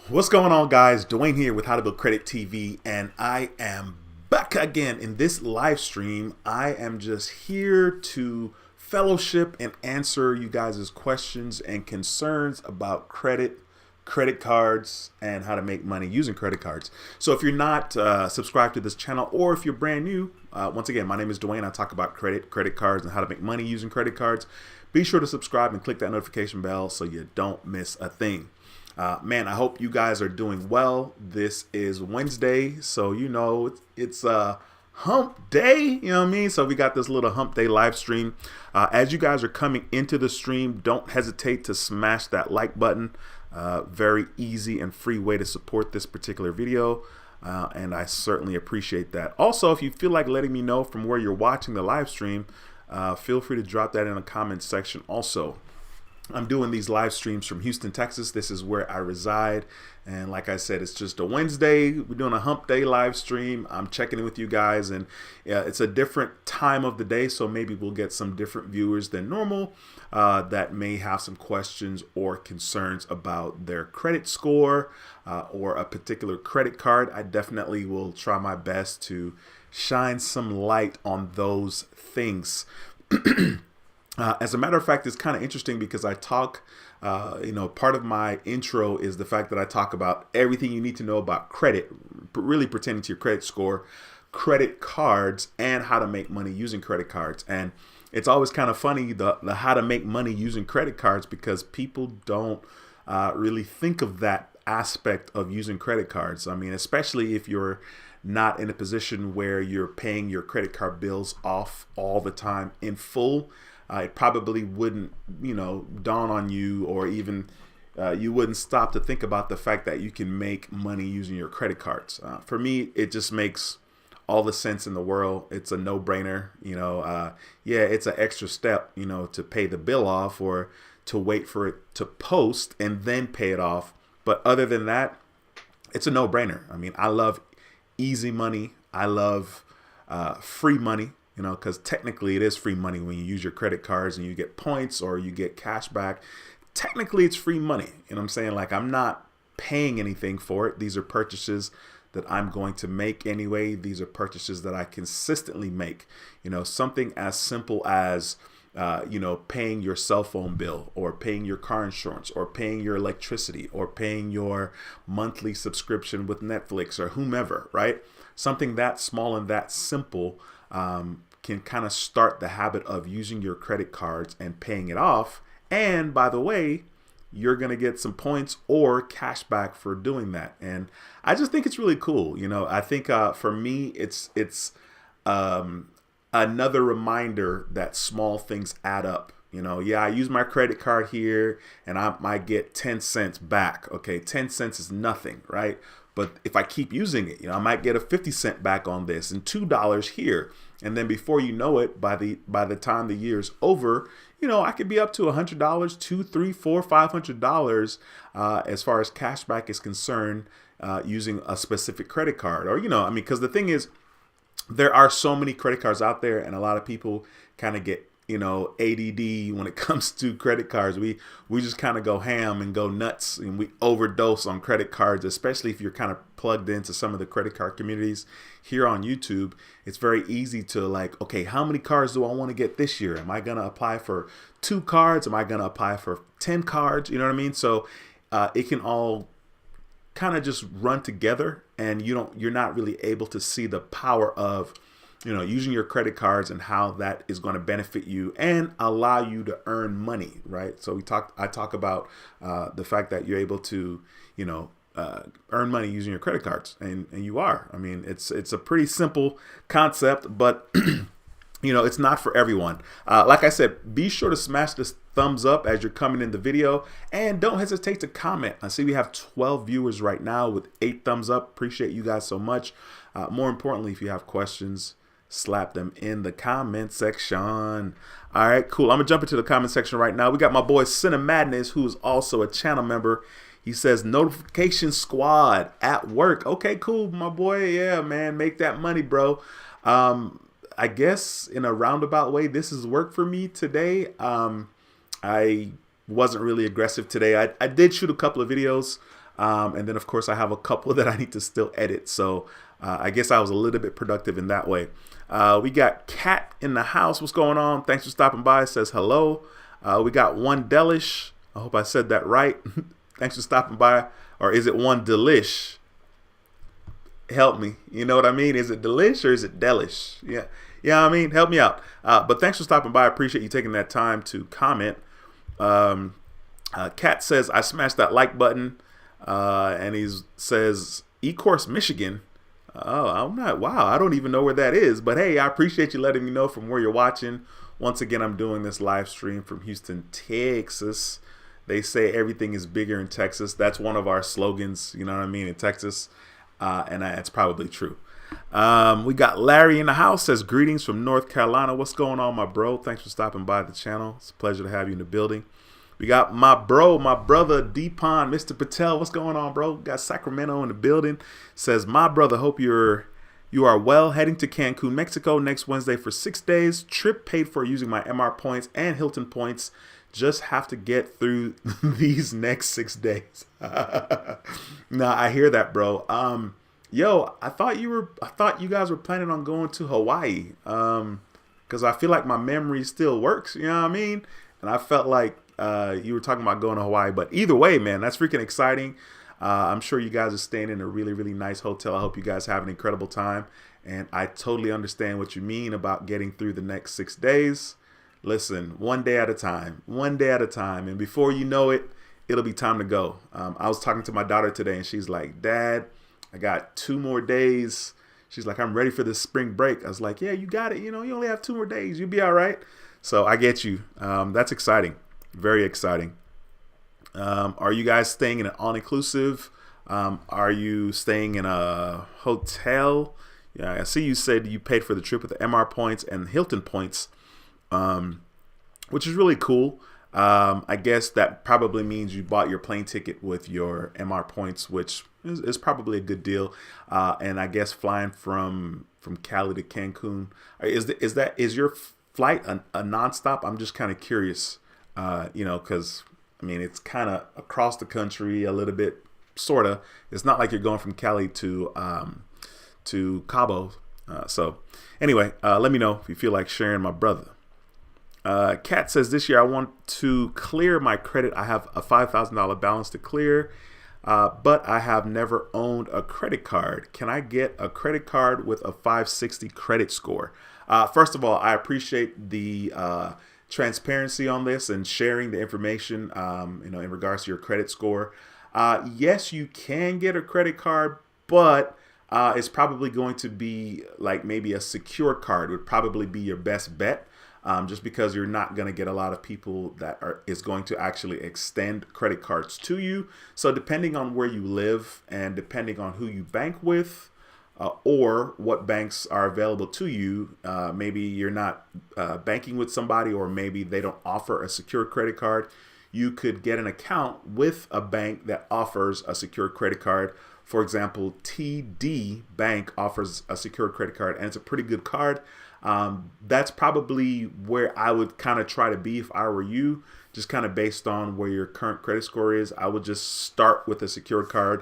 What's going on, guys? Dwayne here with How to Build Credit TV, and I am back again in this live stream. I am just here to fellowship and answer you guys' questions and concerns about credit cards, and how to make money using credit cards. So if you're not subscribed to this channel, or if you're brand new, once again, my name is Dwayne. I talk about credit cards, and how to make money using credit cards. Be sure to subscribe and click that notification bell so you don't miss a thing. Man, I hope you guys are doing well. This is Wednesday, so it's hump day, you know what I mean? So we got this little hump day live stream. As you guys are coming into the stream, don't hesitate to smash that like button. Very easy and free way to support this particular video, and I certainly appreciate that. Also, if you feel like letting me know from where you're watching the live stream, feel free to drop that in the comments section also. I'm doing these live streams from Houston, Texas. This is where I reside. And like I said, it's just a Wednesday. We're doing a hump day live stream. I'm checking in with you guys, and it's a different time of the day. So maybe we'll get some different viewers than normal that may have some questions or concerns about their credit score or a particular credit card. I definitely will try my best to shine some light on those things. As a matter of fact, it's kind of interesting because I talk, part of my intro is the fact that I talk about everything you need to know about credit, really pertaining to your credit score, credit cards, and how to make money using credit cards. And it's always kind of funny, the how to make money using credit cards, because people don't really think of that aspect of using credit cards. I mean, especially if you're not in a position where you're paying your credit card bills off all the time in full. It probably wouldn't, dawn on you, or even you wouldn't stop to think about the fact that you can make money using your credit cards. For me, it just makes all the sense in the world. It's a no-brainer. Yeah, it's an extra step, to pay the bill off or to wait for it to post and then pay it off. But other than that, it's a no-brainer. I mean, I love easy money. I love free money. Because technically it is free money when you use your credit cards and you get points or you get cash back. Technically it's free money. You know what I'm saying? Like, I'm not paying anything for it. These are purchases that I'm going to make anyway. These are purchases that I consistently make. Something as simple as, paying your cell phone bill, or paying your car insurance, or paying your electricity, or paying your monthly subscription with Netflix or whomever, right? Something that small and that simple can kind of start the habit of using your credit cards and paying it off. And by the way, you're going to get some points or cash back for doing that. And I just think it's really cool. I think for me, it's another reminder that small things add up. Yeah, I use my credit card here and I might get 10 cents back. Okay, 10 cents is nothing, right? But if I keep using it, I might get a 50-cent back on this and $2 here. And then before you know it, by the time the year's over, I could be up to $100, $200, $300, $400, $500 as far as cash back is concerned, using a specific credit card. Or, because the thing is, there are so many credit cards out there, and a lot of people kind of get ADD when it comes to credit cards. We just kind of go ham and go nuts, and we overdose on credit cards, especially if you're kind of plugged into some of the credit card communities here on YouTube. It's very easy to like, okay, how many cards do I want to get this year? Am I going to apply for 2 cards? Am I going to apply for 10 cards? You know what I mean? So it can all kind of just run together, and you're not really able to see the power of using your credit cards and how that is going to benefit you and allow you to earn money, right? So I talk about the fact that you're able to, earn money using your credit cards, and you are. I mean, it's a pretty simple concept, but it's not for everyone. Like I said, be sure to smash this thumbs up as you're coming in the video, and don't hesitate to comment. I see we have 12 viewers right now with 8 thumbs up. Appreciate you guys so much. More importantly, if you have questions, slap them in the comment section. All right, cool. I'm gonna jump into the comment section right now. We got my boy Cinna Madness, who is also a channel member. He says, notification squad at work. Okay, cool, my boy. Yeah, man, make that money, bro. I guess in a roundabout way, this is work for me today. I wasn't really aggressive today. I did shoot a couple of videos And then, of course, I have a couple that I need to still edit. So I guess I was a little bit productive in that way. We got Kat in the house. What's going on? Thanks for stopping by. Says hello. We got One Delish. I hope I said that right. Thanks for stopping by. Or is it One Delish? Help me. You know what I mean? Is it Delish or is it Delish? Yeah. Yeah, I mean, help me out. But thanks for stopping by. I appreciate you taking that time to comment. Kat says, I smashed that like button. And he says, Ecorse, Michigan. Oh, I'm not. Wow, I don't even know where that is. But hey, I appreciate you letting me know from where you're watching. Once again, I'm doing this live stream from Houston, Texas. They say everything is bigger in Texas. That's one of our slogans, you know what I mean, in Texas. And it's probably true. We got Larry in the house. Says, greetings from North Carolina. What's going on, my bro? Thanks for stopping by the channel. It's a pleasure to have you in the building. We got my brother, Deepon, Mr. Patel. What's going on, bro? Got Sacramento in the building. Says, my brother, hope you are well. Heading to Cancun, Mexico next Wednesday for 6 days. Trip paid for using my MR points and Hilton points. Just have to get through these next 6 days. Nah, I hear that, bro. Yo, I thought you guys were planning on going to Hawaii. Because I feel like my memory still works. You know what I mean? And I felt like you were talking about going to Hawaii, but either way, man, that's freaking exciting. I'm sure you guys are staying in a really, really nice hotel. I hope you guys have an incredible time. And I totally understand what you mean about getting through the next 6 days. Listen, one day at a time, And before you know it, it'll be time to go. I was talking to my daughter today and she's like, Dad, I got 2 more days. She's like, I'm ready for this spring break. I was like, yeah, you got it. You know, you only have 2 more days. You'll be all right. So I get you. That's exciting. Very exciting. Are you guys staying in an all-inclusive? Are you staying in a hotel? Yeah, I see you said you paid for the trip with the MR points and Hilton points, which is really cool. I guess that probably means you bought your plane ticket with your MR points, which is probably a good deal. And I guess flying from Cali to Cancun, is your flight a nonstop? I'm just kind of curious. Because, I mean, it's kind of across the country a little bit, sort of. It's not like you're going from Cali to Cabo. So anyway, let me know if you feel like sharing, my brother. Kat says, this year I want to clear my credit. I have a $5,000 balance to clear, but I have never owned a credit card. Can I get a credit card with a 560 credit score? First of all, I appreciate the transparency on this and sharing the information, in regards to your credit score. Yes, you can get a credit card, but it's probably going to be like maybe a secure card would probably be your best bet. Just because you're not going to get a lot of people that is going to actually extend credit cards to you. So depending on where you live and depending on who you bank with, or what banks are available to you, maybe you're not banking with somebody, or maybe they don't offer a secure credit card. You could get an account with a bank that offers a secure credit card. For example, TD Bank offers a secure credit card, and it's a pretty good card. That's probably where I would kind of try to be if I were you, just kind of based on where your current credit score is. I would just start with a secured card.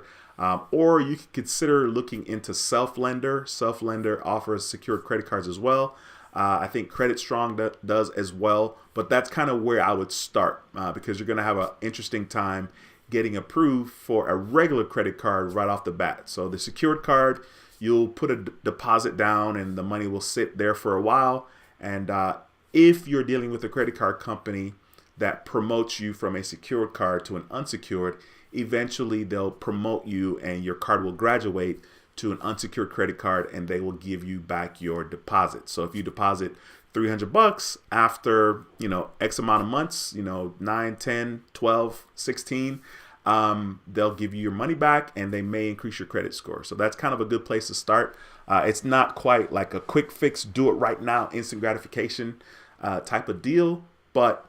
Or you could consider looking into Self-Lender. Self-Lender offers secured credit cards as well. I think Credit Strong does as well. But that's kind of where I would start because you're going to have an interesting time getting approved for a regular credit card right off the bat. So the secured card, you'll put a deposit down and the money will sit there for a while. And if you're dealing with a credit card company that promotes you from a secured card to an unsecured, eventually they'll promote you and your card will graduate to an unsecured credit card and they will give you back your deposit. So if you deposit $300 after, X amount of months, 9, 10, 12, 16, they'll give you your money back and they may increase your credit score. So that's kind of a good place to start. It's not quite like a quick fix, do it right now, instant gratification type of deal, but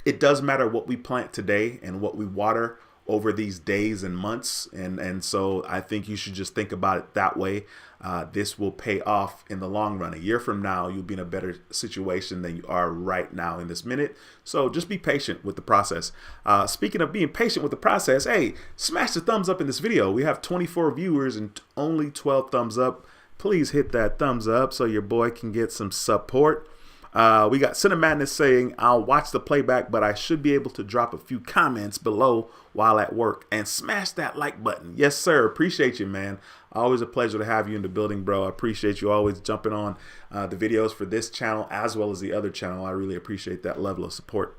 it does matter what we plant today and what we water over these days and months. And so I think you should just think about it that way. This will pay off in the long run. A year from now, you'll be in a better situation than you are right now in this minute. So just be patient with the process. Speaking of being patient with the process, hey, smash the thumbs up in this video. We have 24 viewers and only 12 thumbs up. Please hit that thumbs up so your boy can get some support. We got Cinema Madness saying, I'll watch the playback, but I should be able to drop a few comments below while at work, and smash that like button. Yes, sir. Appreciate you, man. Always a pleasure to have you in the building, bro. I appreciate you always jumping on the videos for this channel as well as the other channel. I really appreciate that level of support.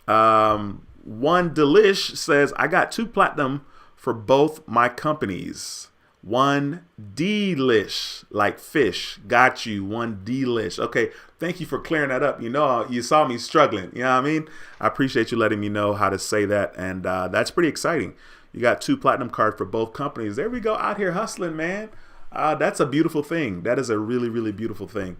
One Delish says, I got 2 platinum for both my companies. One Delish, like fish. Got you. One Delish. Okay, thank you for clearing that up. You know, you saw me struggling. You know what I mean? I appreciate you letting me know how to say that, and that's pretty exciting. You got 2 platinum cards for both companies. There we go, out here hustling, man. That's a beautiful thing. That is a really, really beautiful thing.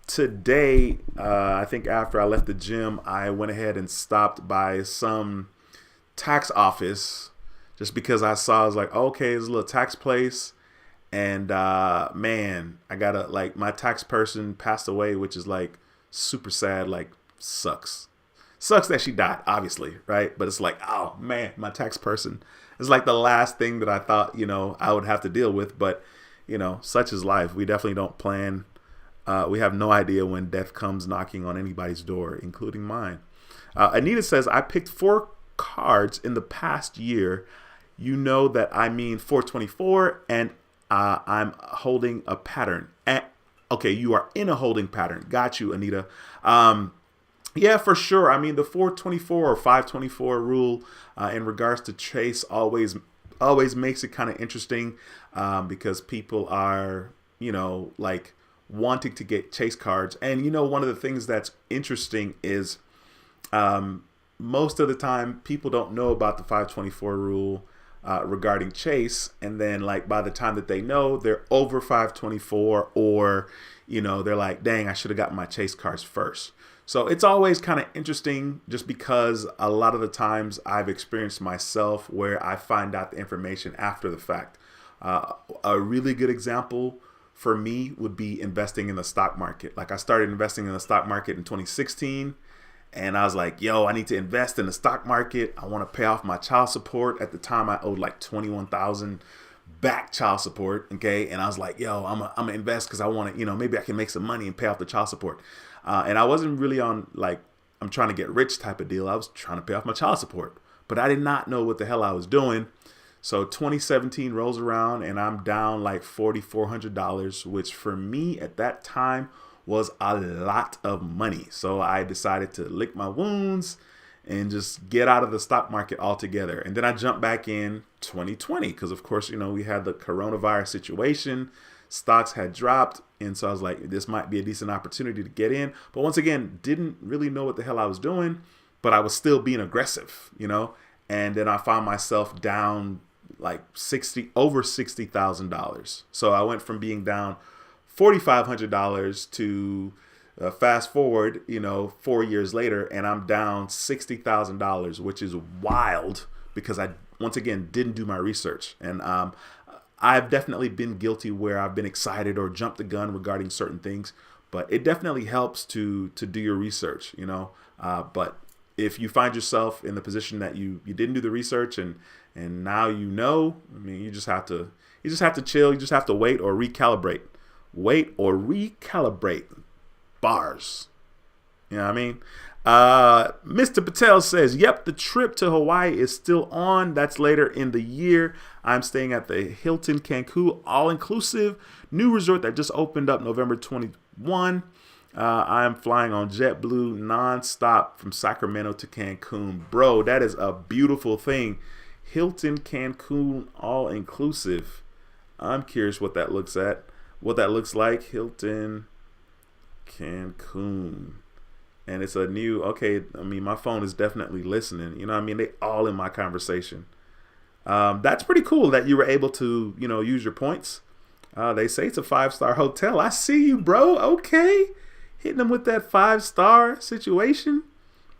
Today, I think after I left the gym, I went ahead and stopped by some tax office. Just because I saw, I was like, okay, there's a little tax place. And man, I gotta, like, my tax person passed away, which is like super sad, like sucks. Sucks that she died, obviously, right? But it's like, oh man, my tax person is like the last thing that I thought, you know, I would have to deal with. But, you know, such is life. We definitely don't plan. We have no idea when death comes knocking on anybody's door, including mine. Anita says, I picked 4 cards in the past year. You know that I mean 424, and I'm holding a pattern. Okay, you are in a holding pattern. Got you, Anita. Yeah, for sure. I mean, the 424 or 524 rule in regards to Chase always makes it kind of interesting because people are, you know, like wanting to get Chase cards. And, you know, one of the things that's interesting is most of the time people don't know about the 524 rule regarding Chase, and then like by the time that they know, they're over 524, or you know, they're like, dang, I should have gotten my Chase cards first. So it's always kind of interesting just because a lot of the times I've experienced myself where I find out the information after the fact. A really good example for me would be investing in the stock market. Like I started investing in the stock market in 2016. And I was like, yo, I need to invest in the stock market. I want to pay off my child support. At the time, I owed like $21,000 back child support. Okay. And I was like, yo, I'm going to invest because I want to, you know, maybe I can make some money and pay off the child support. And I wasn't really on like, I'm trying to get rich type of deal. I was trying to pay off my child support, but I did not know what the hell I was doing. So 2017 rolls around and I'm down like $4,400, which for me at that time was a lot of money. So I decided to lick my wounds and just get out of the stock market altogether. And then I jumped back in 2020 because, of course, you know, we had the coronavirus situation. Stocks had dropped. And so I was like, this might be a decent opportunity to get in. But once again, didn't really know what the hell I was doing, but I was still being aggressive, you know. And then I found myself down like over $60,000. So I went from being down $4,500 to fast forward, you know, 4 years later, and I'm down $60,000, which is wild because I, once again, didn't do my research. And I've definitely been guilty where I've been excited or jumped the gun regarding certain things, but it definitely helps to do your research, you know. But if you find yourself in the position that you didn't do the research and now you know, I mean, you just have to chill. You just have to wait or recalibrate. Wait or recalibrate. Bars. You know what I mean? Mr. Patel says, yep, the trip to Hawaii is still on. That's later in the year. I'm staying at the Hilton Cancun all-inclusive new resort that just opened up November 21. I'm flying on JetBlue nonstop from Sacramento to Cancun. Bro, that is a beautiful thing. Hilton Cancun all-inclusive. I'm curious what that looks like. Hilton Cancun. And it's a new, okay, I mean, my phone is definitely listening. You know what I mean? They all in my conversation. That's pretty cool that you were able to, you know, use your points. They say it's a 5-star hotel. I see you, bro. Okay. Hitting them with that 5-star situation.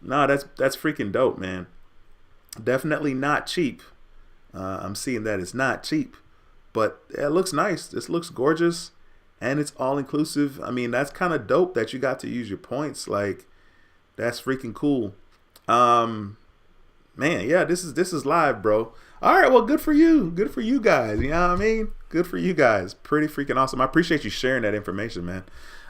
No, that's freaking dope, man. Definitely not cheap. I'm seeing that it's not cheap, but it looks nice. This looks gorgeous, and it's all inclusive. I mean, that's kind of dope that you got to use your points. Like, that's freaking cool. Um, Man, yeah, this is live, bro. All right, well, good for you. Good for you guys. You know what I mean? Good for you guys. Pretty freaking awesome. I appreciate you sharing that information, man.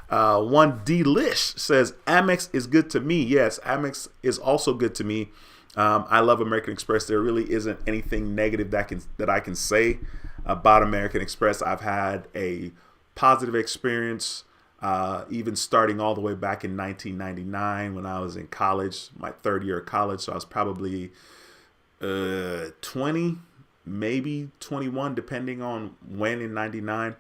One Delish says Amex is good to me. Yes, Amex is also good to me. I love American Express. There really isn't anything negative that I can say about American Express. I've had a positive experience, even starting all the way back in 1999 when I was in college, my third year of college. So I was probably 20, maybe 21, depending on when in 99.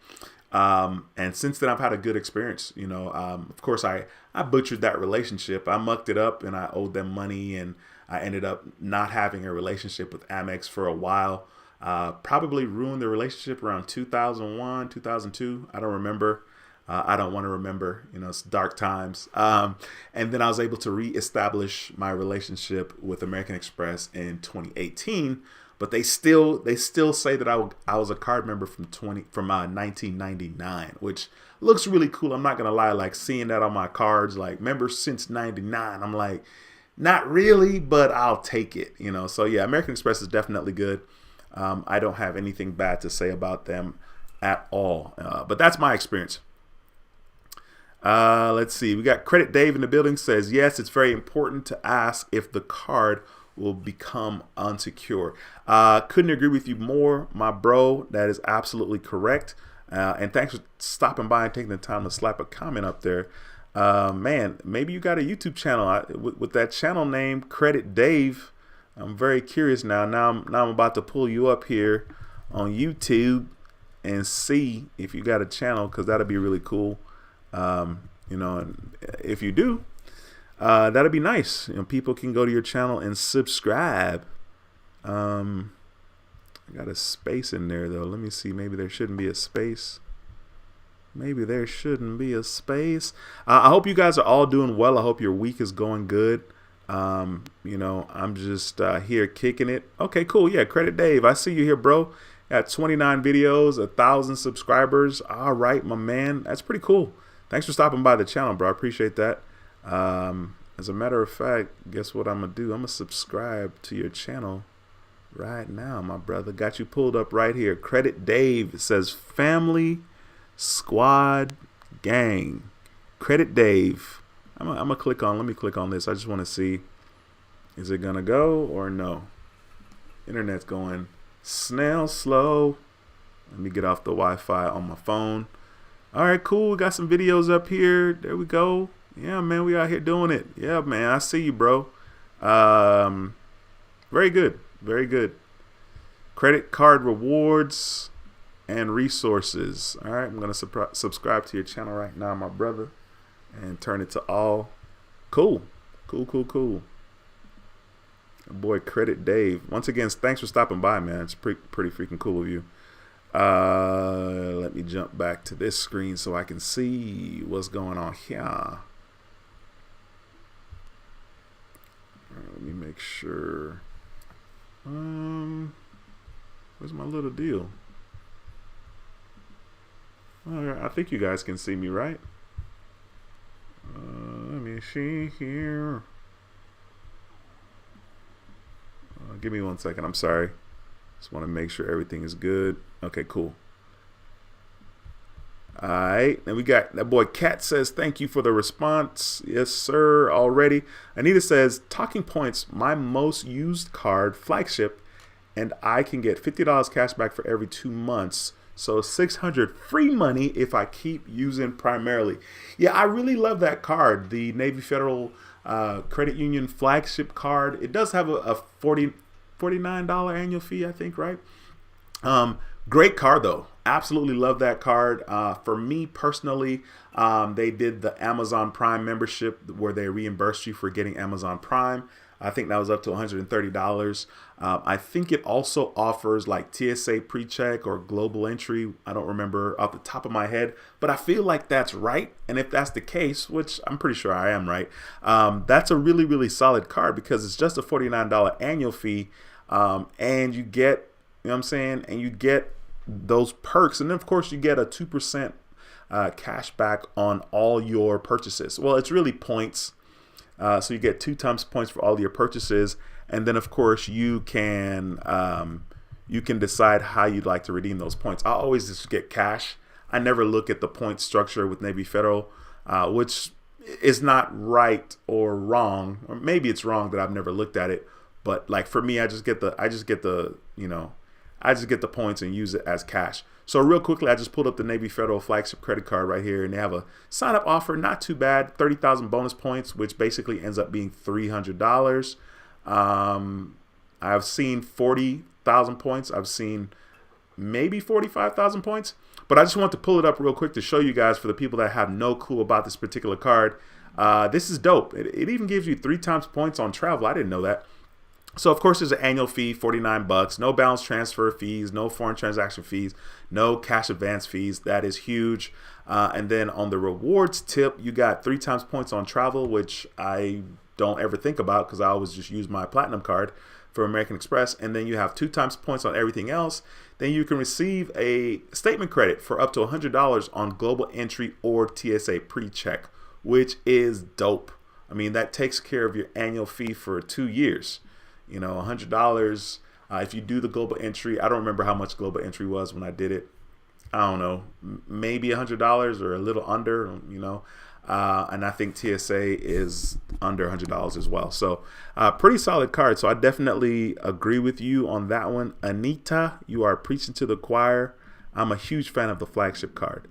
And since then, I've had a good experience. Of course, I butchered that relationship. I mucked it up and I owed them money, and I ended up not having a relationship with Amex for a while. Probably ruined the relationship around 2001, 2002. I don't remember. I don't want to remember. It's dark times. And then I was able to reestablish my relationship with American Express in 2018. But they still say that I was a card member from 1999, which looks really cool. I'm not gonna lie, like seeing that on my cards, like member since '99. I'm like, not really, but I'll take it. So yeah, American Express is definitely good. I don't have anything bad to say about them at all. But that's my experience. Let's see. We got Credit Dave in the building. Says yes, it's very important to ask if the card will become unsecure. Couldn't agree with you more, my bro. That is absolutely correct. And thanks for stopping by and taking the time to slap a comment up there. Man, maybe you got a YouTube channel with that channel name, Credit Dave. I'm very curious now. Now I'm about to pull you up here on YouTube and see if you got a channel, because that'd be really cool. And if you do, that'd be nice. People can go to your channel and subscribe. I got a space in there though. Let me see. Maybe there shouldn't be a space. Maybe there shouldn't be a space. I hope you guys are all doing well. I hope your week is going good. I'm just here kicking it. Okay, cool. Yeah, Credit Dave. I see you here, bro. Got 29 videos, 1,000 subscribers. All right, my man. That's pretty cool. Thanks for stopping by the channel, bro. I appreciate that. As a matter of fact, guess what I'm going to do? I'm going to subscribe to your channel right now, my brother. Got you pulled up right here. Credit Dave. It says Family Squad Gang. Credit Dave. I'm going to click on, let me click on this. I just want to see, is it going to go or no? Internet's going snail slow. Let me get off the Wi-Fi on my phone. All right, cool. We got some videos up here. There we go. Yeah, man, we out here doing it. Yeah, man, I see you, bro. Very good. Very good. Credit card rewards and resources. All right, I'm going to subscribe to your channel right now, my brother, and turn it to all. Cool. Cool. Boy, Credit Dave. Once again, thanks for stopping by, man. It's pretty freaking cool of you. Let me jump back to this screen so I can see what's going on here. Let me make sure. Where's my little deal? I think you guys can see me, right? Let me see here. Give me 1 second. I'm sorry. Just want to make sure everything is good. Okay, cool. All right, and we got that boy Cat says thank you for the response. Yes, sir. Already. Anita says talking points, my most used card, Flagship, and I can get $50 cash back for every 2 months. So $600 free money if I keep using primarily. Yeah, I really love that card, the Navy Federal Credit Union Flagship card. It does have a $49 annual fee, I think, right? Great card though. Absolutely love that card. For me personally, they did the Amazon Prime membership where they reimbursed you for getting Amazon Prime. I think that was up to $130. I think it also offers like TSA pre-check or global entry. I don't remember off the top of my head, but I feel like that's right. And if that's the case, which I'm pretty sure I am right, that's a really, really solid card because it's just a $49 annual fee. And you get, you know what I'm saying? And you get those perks. And then of course you get a 2% cash back on all your purchases. Well, it's really points. So you get 2 times points for all your purchases, and then of course you can decide how you'd like to redeem those points. I always just get cash. I never look at the point structure with Navy Federal, which is not right or wrong, or maybe it's wrong that I've never looked at it. But like for me, I just get the points and use it as cash. So real quickly, I just pulled up the Navy Federal Flagship credit card right here, and they have a sign-up offer, not too bad, 30,000 bonus points, which basically ends up being $300. I've seen 40,000 points. I've seen maybe 45,000 points, but I just want to pull it up real quick to show you guys, for the people that have no clue about this particular card. This is dope. It even gives you 3 times points on travel. I didn't know that. So of course there's an annual fee, $49, no balance transfer fees, no foreign transaction fees, no cash advance fees. That is huge. And then on the rewards tip, you got 3 times points on travel, which I don't ever think about because I always just use my platinum card for American Express. And then you have 2 times points on everything else. Then you can receive a statement credit for up to $100 on global entry or TSA pre-check, which is dope. I mean, that takes care of your annual fee for 2 years. You know, $100 if you do the global entry. I don't remember how much global entry was when I did it. I don't know, maybe $100 or a little under, you know. And I think TSA is under $100 as well. So pretty solid card. So I definitely agree with you on that one. Anita, you are preaching to the choir. I'm a huge fan of the flagship card.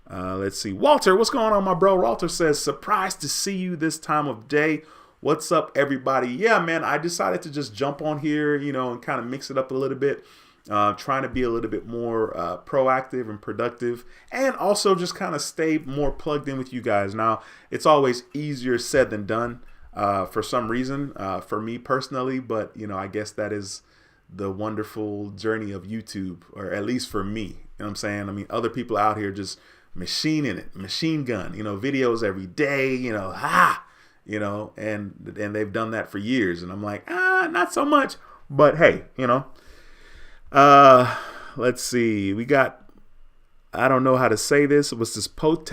Let's see. Walter, what's going on, my bro? Walter says, surprised to see you this time of day. What's up, everybody? Yeah, man, I decided to just jump on here, you know, and kind of mix it up a little bit, trying to be a little bit more proactive and productive, and also just kind of stay more plugged in with you guys. Now, it's always easier said than done for some reason, for me personally, but, you know, I guess that is the wonderful journey of YouTube, or at least for me. You know what I'm saying? I mean, other people out here just machining it, machine gun, you know, videos every day, you know, you know, and they've done that for years, and I'm like, not so much, but hey, you know, let's see, we got, I don't know how to say this. It was this Pote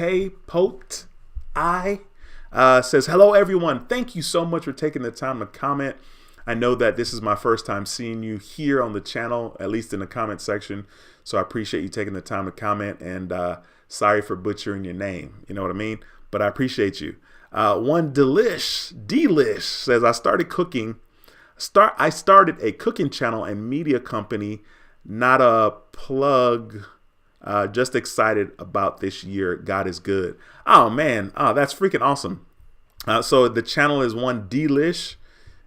I says, hello everyone, thank you so much for taking the time to comment. I know that this is my first time seeing you here on the channel, at least in the comment section, so I appreciate you taking the time to comment, and sorry for butchering your name, you know what I mean, but I appreciate you. One Delish says, I started a cooking channel and media company, not a plug, just excited about this year. God is good. Oh man, that's freaking awesome. So the channel is One Delish.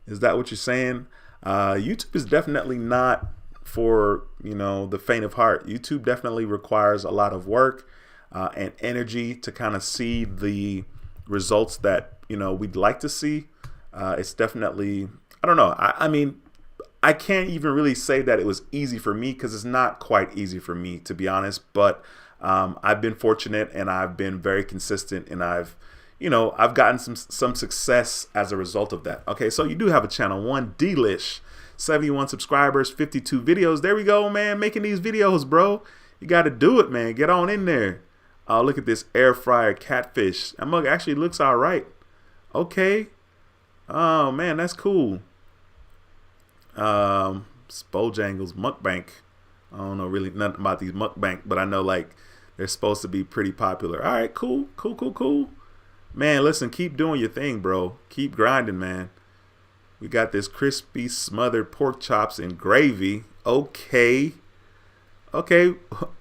Is that what you're saying? YouTube is definitely not for, you know, the faint of heart. YouTube definitely requires a lot of work and energy to kind of see the results that, you know, we'd like to see. It's definitely, I don't know. I mean, I can't even really say that it was easy for me, because it's not quite easy for me, to be honest. But I've been fortunate, and I've been very consistent, and I've gotten some success as a result of that. Okay, so you do have a channel, One Delish, 71 subscribers, 52 videos. There we go, man. Making these videos, bro. You got to do it, man. Get on in there. Oh, look at this air fryer catfish. That mug actually looks all right. Okay. Oh, man, that's cool. Spojangles mukbang. I don't know really nothing about these mukbang, but I know like they're supposed to be pretty popular. All right, cool. Man, listen, keep doing your thing, bro. Keep grinding, man. We got this crispy smothered pork chops and gravy. Okay,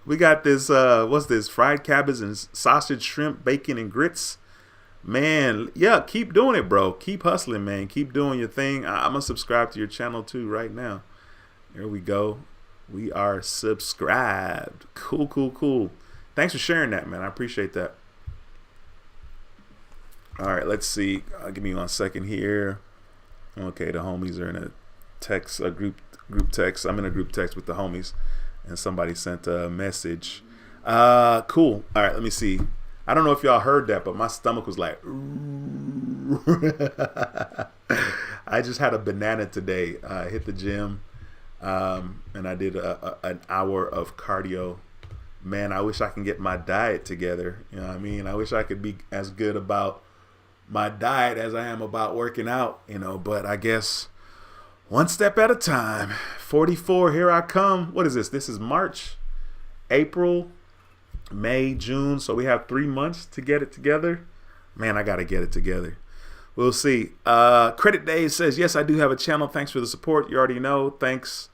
we got this, what's this? Fried cabbage and sausage, shrimp, bacon, and grits. Man, yeah, keep doing it, bro. Keep hustling, man. Keep doing your thing. I'm going to subscribe to your channel, too, right now. There we go. We are subscribed. Cool. Thanks for sharing that, man. I appreciate that. All right, let's see. Give me 1 second here. Okay, the homies are in a text, a group text. I'm in a group text with the homies, and somebody sent a message. Cool. All right, let me see. I don't know if y'all heard that, but my stomach was like. I just had a banana today. I hit the gym, and I did an hour of cardio. Man, I wish I can get my diet together. You know what I mean? I wish I could be as good about my diet as I am about working out, but I guess one step at a time. 44, here I come. What is this? This is March, April, May, June. So we have 3 months to get it together. Man, I got to get it together. We'll see. Credit Dave says, yes, I do have a channel. Thanks for the support. You already know. Thanks.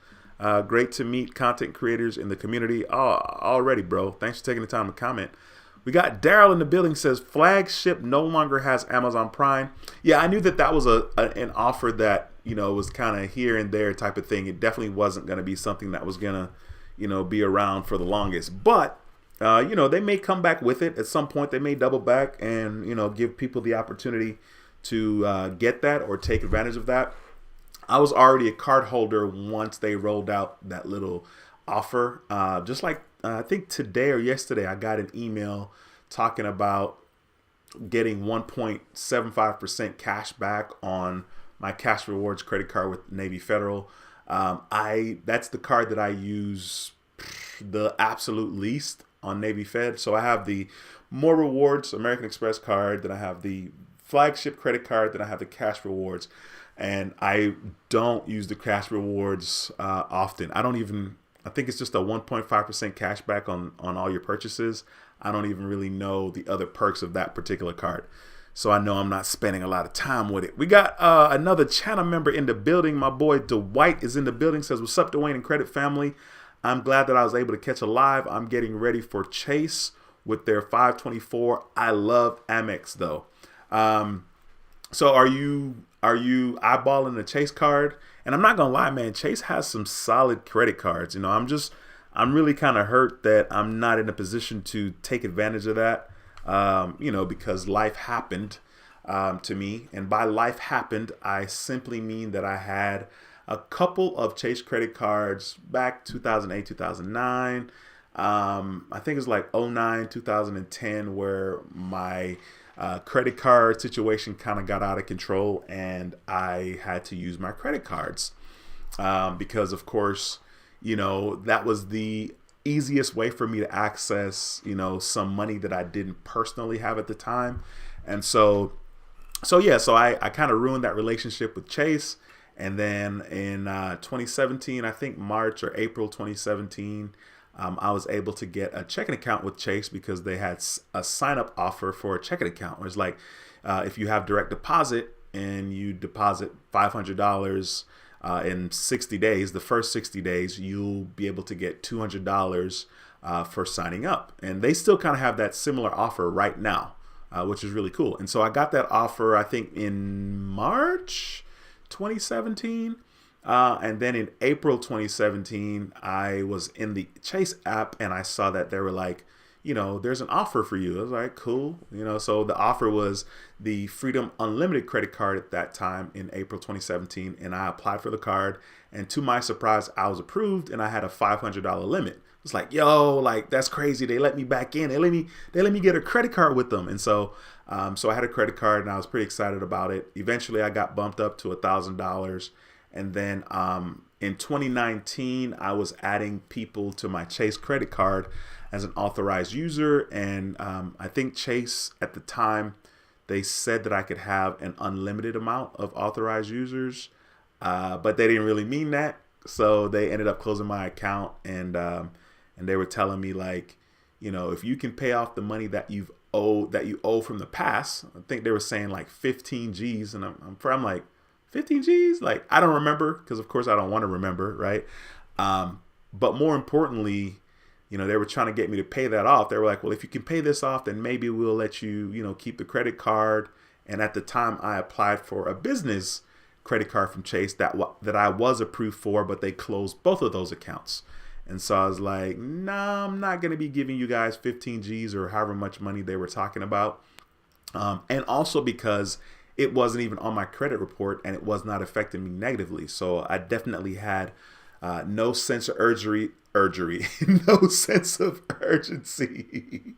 Great to meet content creators in the community. Already, bro. Thanks for taking the time to comment. We got Daryl in the building, says Flagship no longer has Amazon Prime. Yeah, I knew that was an offer that, was kind of here and there type of thing. It definitely wasn't going to be something that was going to, be around for the longest. But, they may come back with it at some point. They may double back and, give people the opportunity to get that or take advantage of that. I was already a card holder once they rolled out that little offer. Just like I think today or yesterday, I got an email talking about getting 1.75% cash back on my cash rewards credit card with Navy Federal. That's the card that I use the absolute least on Navy Fed. So I have the More Rewards American Express card, then I have the Flagship credit card, then I have the cash rewards. And I don't use the cash rewards often. I think it's just a 1.5% cash back on all your purchases. I don't even really know the other perks of that particular card. So I know I'm not spending a lot of time with it. We got another channel member in the building. My boy Dwight is in the building. Says, what's up, Dwayne and Credit family? I'm glad that I was able to catch a live. I'm getting ready for Chase with their 524. I love Amex though. So are you eyeballing the Chase card? And I'm not gonna lie, man, Chase has some solid credit cards. I'm really kind of hurt that I'm not in a position to take advantage of that. Because life happened to me, and by life happened, I simply mean that I had a couple of Chase credit cards back 2008, 2009. I think it's like 09, 2010, where my credit card situation kind of got out of control, and I had to use my credit cards because, of course, that was the easiest way for me to access, some money that I didn't personally have at the time. And so I kind of ruined that relationship with Chase. And then in 2017, I think March or April 2017, I was able to get a checking account with Chase because they had a sign-up offer for a checking account. Where it's like, if you have direct deposit and you deposit $500 in 60 days, the first 60 days, you'll be able to get $200 for signing up. And they still kind of have that similar offer right now, which is really cool. And so I got that offer, I think, in March 2017. And then in April 2017, I was in the Chase app and I saw that they were like, there's an offer for you. I was like, cool. So the offer was the Freedom Unlimited credit card at that time in April 2017. And I applied for the card. And to my surprise, I was approved and I had a $500 limit. It's like, like, that's crazy. They let me back in. They let me get a credit card with them. And so I had a credit card and I was pretty excited about it. Eventually, I got bumped up to $1,000. And then in 2019, I was adding people to my Chase credit card as an authorized user. And I think Chase at the time, they said that I could have an unlimited amount of authorized users, but they didn't really mean that. So they ended up closing my account, and they were telling me, like, if you can pay off the money that you owe from the past. I think they were saying like 15 G's, and I'm like, 15 G's? Like, I don't remember, because of course I don't want to remember, right? But more importantly, they were trying to get me to pay that off. They were like, well, if you can pay this off, then maybe we'll let you, keep the credit card. And at the time, I applied for a business credit card from Chase that I was approved for, but they closed both of those accounts. And so I was like, nah, I'm not going to be giving you guys 15 G's or however much money they were talking about. And also because it wasn't even on my credit report and it was not affecting me negatively. So I definitely had no sense of no sense of urgency.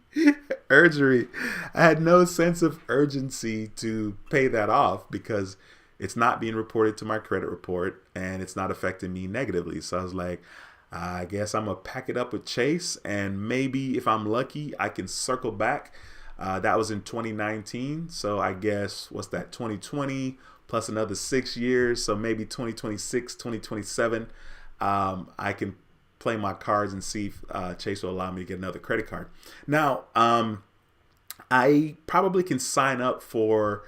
Urgery. I had no sense of urgency to pay that off because it's not being reported to my credit report and it's not affecting me negatively. So I was like, I guess I'm going to pack it up with Chase, and maybe if I'm lucky, I can circle back. That was in 2019. So I guess, what's that, 2020 plus another 6 years. So maybe 2026, 2027, I can play my cards and see if Chase will allow me to get another credit card. Now, I probably can sign up for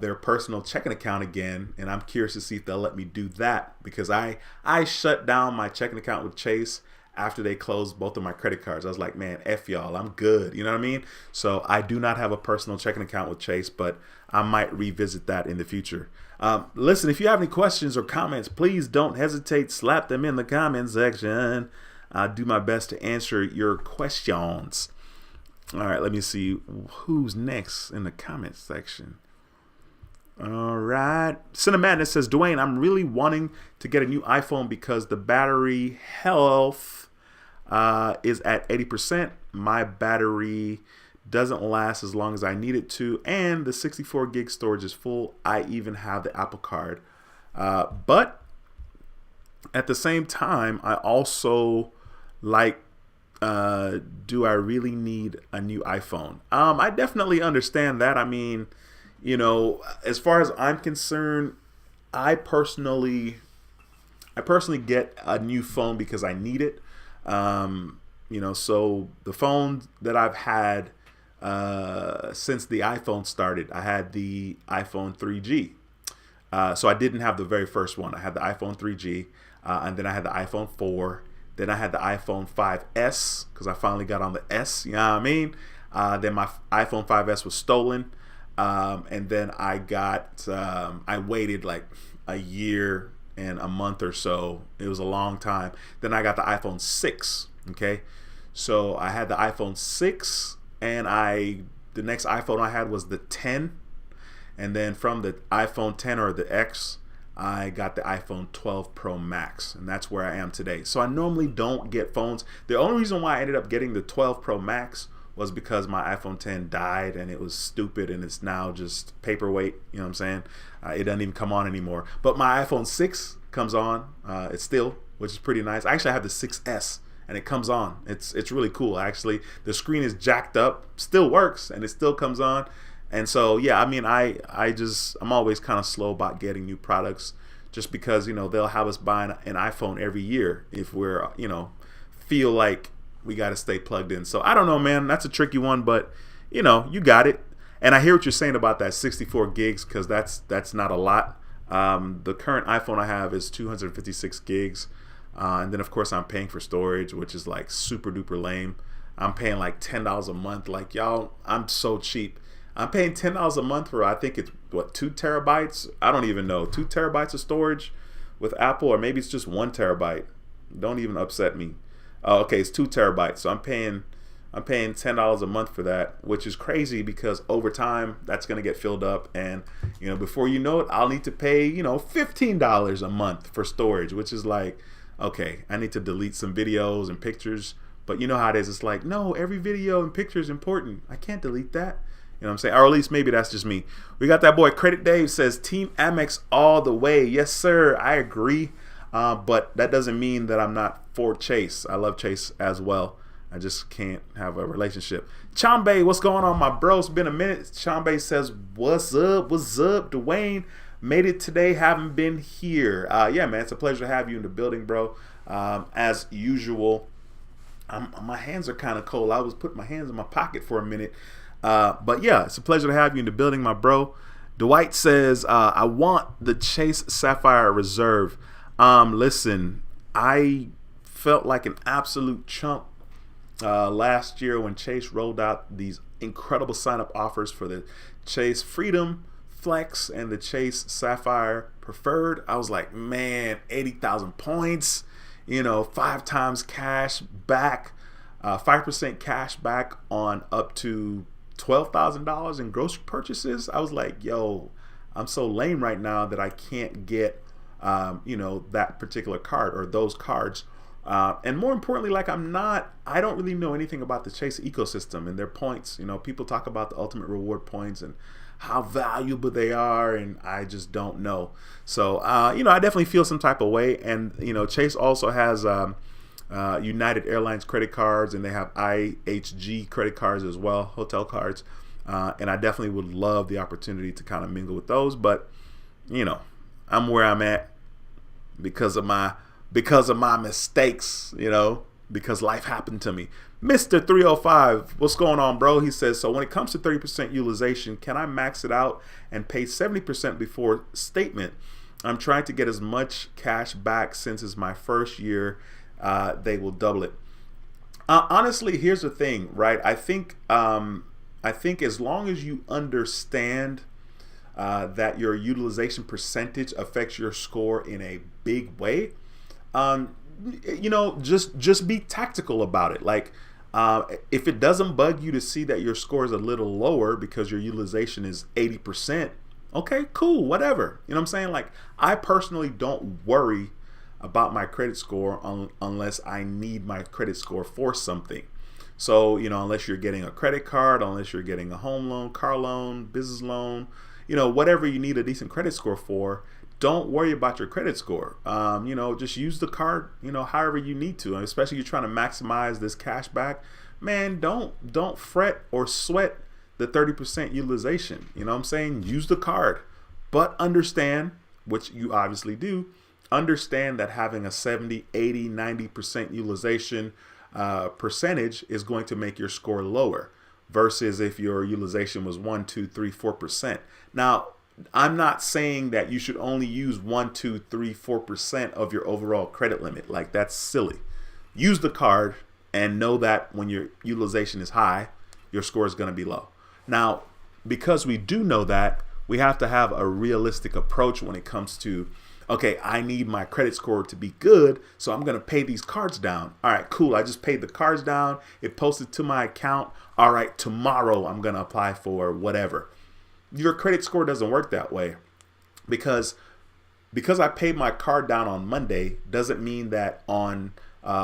their personal checking account again, and I'm curious to see if they'll let me do that, because I shut down my checking account with Chase after they closed both of my credit cards. I was like, man, F y'all, I'm good. You know what I mean? So I do not have a personal checking account with Chase, but I might revisit that in the future. Listen, if you have any questions or comments, please don't hesitate. Slap them in the comment section. I'll do my best to answer your questions. All right, let me see who's next in the comment section. All right. Cinemadness says, Dwayne, I'm really wanting to get a new iPhone because the battery health is at 80%. My battery doesn't last as long as I need it to, and the 64 gig storage is full. I even have the Apple Card. But at the same time, I also like, do I really need a new iPhone? I definitely understand that. I mean, you know, as far as I'm concerned, I personally get a new phone because I need it. You know, so the phone that I've had since the iPhone started, I had the iPhone 3G. So I didn't have the very first one. I had the iPhone 3G, and then I had the iPhone 4. Then I had the iPhone 5S because I finally got on the S. You know what I mean? Then my iPhone 5S was stolen. And then I waited like a year and a month or so. It was a long time. Then I got the iPhone 6. Okay. So I had the iPhone 6, and the next iPhone I had was the 10. And then from the iPhone 10 or the X, I got the iPhone 12 Pro Max, and that's where I am today. So I normally don't get phones. The only reason why I ended up getting the 12 Pro Max was because my iPhone 10 died and it was stupid and it's now just paperweight. You know what I'm saying? It doesn't even come on anymore. But my iPhone 6 comes on. It's still, which is pretty nice. I actually have the 6S and it comes on. It's really cool. Actually, the screen is jacked up, still works, and it still comes on. And so, yeah, I mean, I'm always kind of slow about getting new products just because, you know, they'll have us buying an iPhone every year if we're, you know, feel like we got to stay plugged in. So I don't know, man. That's a tricky one, but you know, you got it. And I hear what you're saying about that 64 gigs because that's not a lot. The current iPhone I have is 256 gigs. And then, of course, I'm paying for storage, which is like super duper lame. I'm paying like $10 a month. Like, y'all, I'm so cheap. I'm paying $10 a month for, I think it's, 2 terabytes? I don't even know. 2 terabytes of storage with Apple, or maybe it's just 1 terabyte. Don't even upset me. Okay, it's 2 terabytes. So I'm paying $10 a month for that, which is crazy because over time that's going to get filled up, and you know, before you know it, I'll need to pay, you know, $15 a month for storage, which is like, okay, I need to delete some videos and pictures, but you know how it is. It's like, no, every video and picture is important. I can't delete that. You know what I'm saying? Or at least maybe that's just me. We got that boy Credit Dave says Team Amex all the way. Yes, sir. I agree. But that doesn't mean that I'm not for Chase. I love Chase as well. I just can't have a relationship. Chambe, what's going on, my bro? It's been a minute. Chambe says, what's up? What's up? Dwayne, made it today. Haven't been here. Yeah, man, it's a pleasure to have you in the building, bro. As usual, my hands are kind of cold. I was putting my hands in my pocket for a minute. But yeah, it's a pleasure to have you in the building, my bro. Dwight says, I want the Chase Sapphire Reserve. Listen, I felt like an absolute chump last year when Chase rolled out these incredible sign-up offers for the Chase Freedom Flex and the Chase Sapphire Preferred. I was like, man, 80,000 points, you know, 5 times cash back, 5% cash back on up to $12,000 in grocery purchases. I was like, yo, I'm so lame right now that I can't get, that particular card or those cards. And more importantly, like I don't really know anything about the Chase ecosystem and their points. People talk about the ultimate reward points and how valuable they are, and I just don't know. So, I definitely feel some type of way. And, Chase also has United Airlines credit cards, and they have IHG credit cards as well, hotel cards. And I definitely would love the opportunity to kind of mingle with those. But, I'm where I'm at because of my mistakes, because life happened to me. Mr. 305, what's going on, bro? He says, so when it comes to 30% utilization, can I max it out and pay 70% before statement? I'm trying to get as much cash back since it's my first year. They will double it. Honestly, here's the thing, right? I think as long as you understand that your utilization percentage affects your score in a big way, just be tactical about it. Like, if it doesn't bug you to see that your score is a little lower because your utilization is 80%, okay, cool, whatever. You know what I'm saying? Like, I personally don't worry about my credit score unless I need my credit score for something. So, unless you're getting a credit card, unless you're getting a home loan, car loan, business loan, whatever you need a decent credit score for, don't worry about your credit score. Just use the card, however you need to. And especially you're trying to maximize this cash back, man, don't fret or sweat the 30% utilization. You know what I'm saying? Use the card, but understand, which you obviously do, understand that having a 70, 80, 90% utilization percentage is going to make your score lower versus if your utilization was 1, 2, 3, 4%. Now, I'm not saying that you should only use 1, 2, 3, 4% of your overall credit limit. Like, that's silly. Use the card and know that when your utilization is high, your score is going to be low. Now, because we do know that, we have to have a realistic approach when it comes to, okay, I need my credit score to be good, so I'm going to pay these cards down. All right, cool. I just paid the cards down. It posted to my account. All right, tomorrow I'm going to apply for whatever. Your credit score doesn't work that way because I paid my card down on Monday doesn't mean that on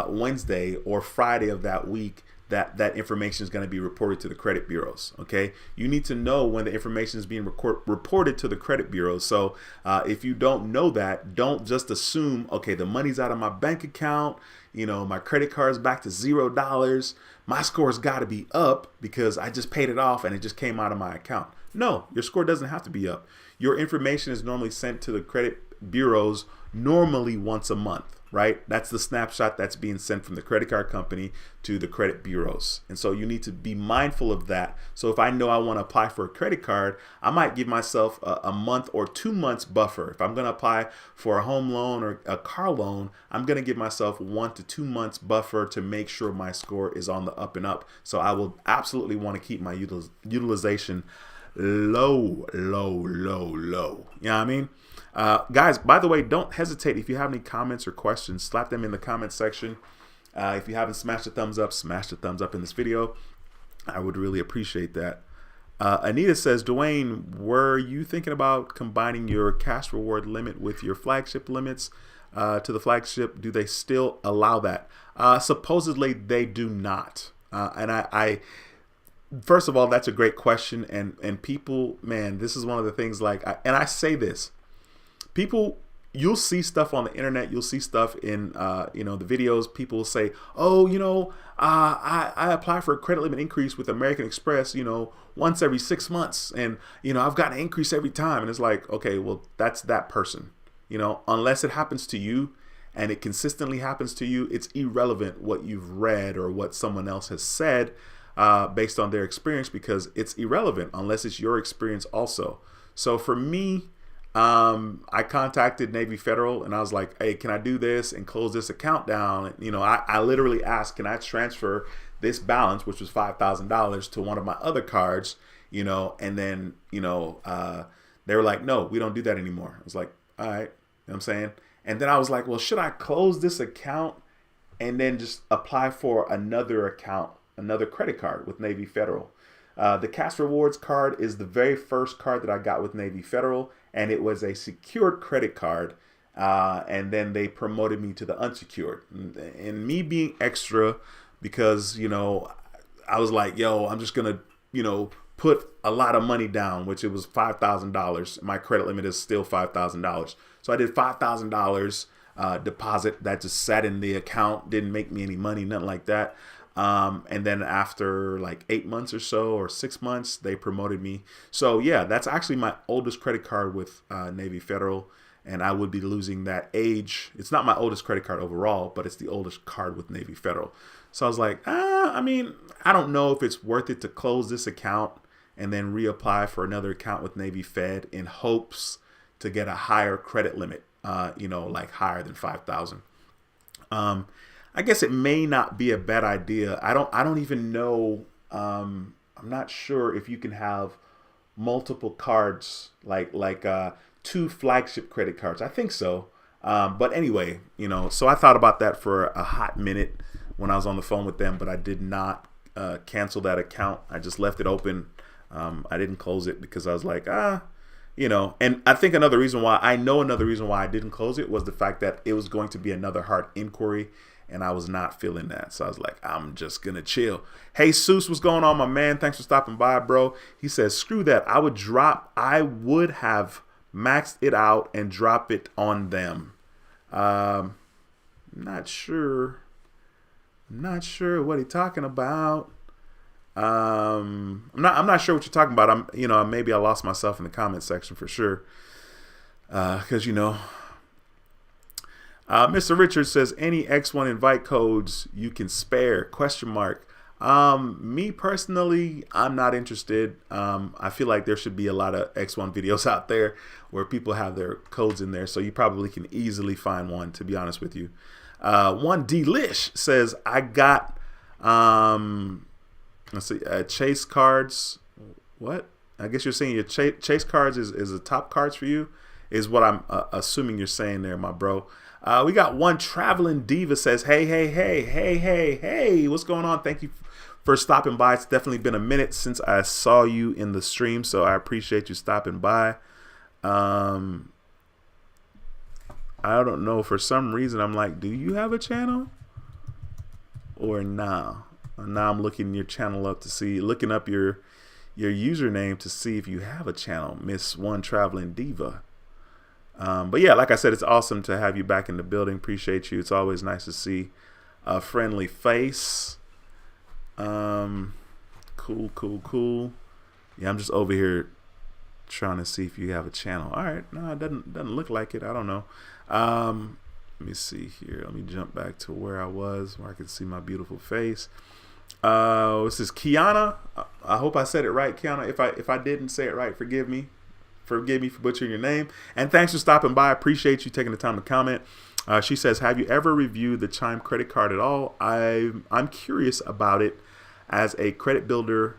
Wednesday or Friday of that week that information is going to be reported to the credit bureaus. Okay, you need to know when the information is being reported to the credit bureaus. So if you don't know that, don't just assume, okay, the money's out of my bank account, my credit card is back to $0. My score's got to be up because I just paid it off and it just came out of my account. No, your score doesn't have to be up. Your information is normally sent to the credit bureaus normally once a month, right? That's the snapshot that's being sent from the credit card company to the credit bureaus. And so you need to be mindful of that. So if I know I want to apply for a credit card, I might give myself a month or 2 months buffer. If I'm going to apply for a home loan or a car loan, I'm going to give myself 1 to 2 months buffer to make sure my score is on the up and up. So I will absolutely want to keep my utilization low. You know what I mean? Guys, by the way, don't hesitate. If you have any comments or questions, slap them in the comment section. If you haven't smashed the thumbs up, smash the thumbs up in this video. I would really appreciate that. Anita says, Dwayne, were you thinking about combining your cash reward limit with your flagship limits to the flagship? Do they still allow that? Supposedly they do not. And I first of all, that's a great question. And people, man, this is one of the things and I say this, people, you'll see stuff on the internet. You'll see stuff in, the videos. People will say, oh, I apply for a credit limit increase with American Express, once every 6 months. And, I've got an increase every time. And it's like, okay, well, that's that person, unless it happens to you and it consistently happens to you, it's irrelevant what you've read or what someone else has said based on their experience, because it's irrelevant unless it's your experience also. So for me, I contacted Navy Federal and I was like, hey, can I do this and close this account down? And, I literally asked, can I transfer this balance, which was $5,000, to one of my other cards, and then, they were like, no, we don't do that anymore. I was like, all right, you know what I'm saying? And then I was like, well, should I close this account and then just apply for another account, another credit card with Navy Federal? The Cash Rewards card is the very first card that I got with Navy Federal, and it was a secured credit card. And then they promoted me to the unsecured, and me being extra because, I was like, yo, I'm just going to, put a lot of money down, which it was $5,000. My credit limit is still $5,000. So I did $5,000 deposit that just sat in the account, didn't make me any money, nothing like that. And then after like 8 months or so, or 6 months, they promoted me. So yeah, that's actually my oldest credit card with Navy Federal, and I would be losing that age. It's not my oldest credit card overall, but it's the oldest card with Navy Federal. So I was like, I don't know if it's worth it to close this account and then reapply for another account with Navy Fed in hopes to get a higher credit limit, like higher than 5,000. I guess it may not be a bad idea. I don't even know. I'm not sure if you can have multiple cards, like 2 flagship credit cards. I think so. But anyway, so I thought about that for a hot minute when I was on the phone with them, but I did not cancel that account. I just left it open. I didn't close it because I was like, and I think another reason why I didn't close it was the fact that it was going to be another hard inquiry, and I was not feeling that. So I was like, I'm just going to chill. Hey, Seuss, what's going on, my man? Thanks for stopping by, bro. He says, screw that. I would have maxed it out and drop it on them. Not sure what he's talking about. I'm not sure what you're talking about. Maybe I lost myself in the comment section for sure. Cause Mr. Richards says, any X1 invite codes you can spare, ? Me personally, I'm not interested. I feel like there should be a lot of X1 videos out there where people have their codes in there. So you probably can easily find one, to be honest with you. One Delish says, I got, let's see, Chase cards. What? I guess you're saying your Chase cards is the top cards for you, is what I'm assuming you're saying there, my bro. We got one Traveling Diva says, hey, what's going on? Thank you for stopping by. It's definitely been a minute since I saw you in the stream, so I appreciate you stopping by. I don't know, for some reason I'm like, do you have a channel or nah? Now I'm looking your channel up to see, looking up your username to see if you have a channel, Miss One Traveling Diva. But yeah, like I said, it's awesome to have you back in the building. Appreciate you. It's always nice to see a friendly face. Cool. Yeah, I'm just over here trying to see if you have a channel. All right, no, it doesn't look like it. I don't know. Let me see here. Let me jump back to where I was, where I can see my beautiful face. This is Kiana. I hope I said it right, Kiana. If I didn't say it right, forgive me for butchering your name. And thanks for stopping by. I appreciate you taking the time to comment. She says, have you ever reviewed the Chime credit card at all? I'm curious about it. As a credit builder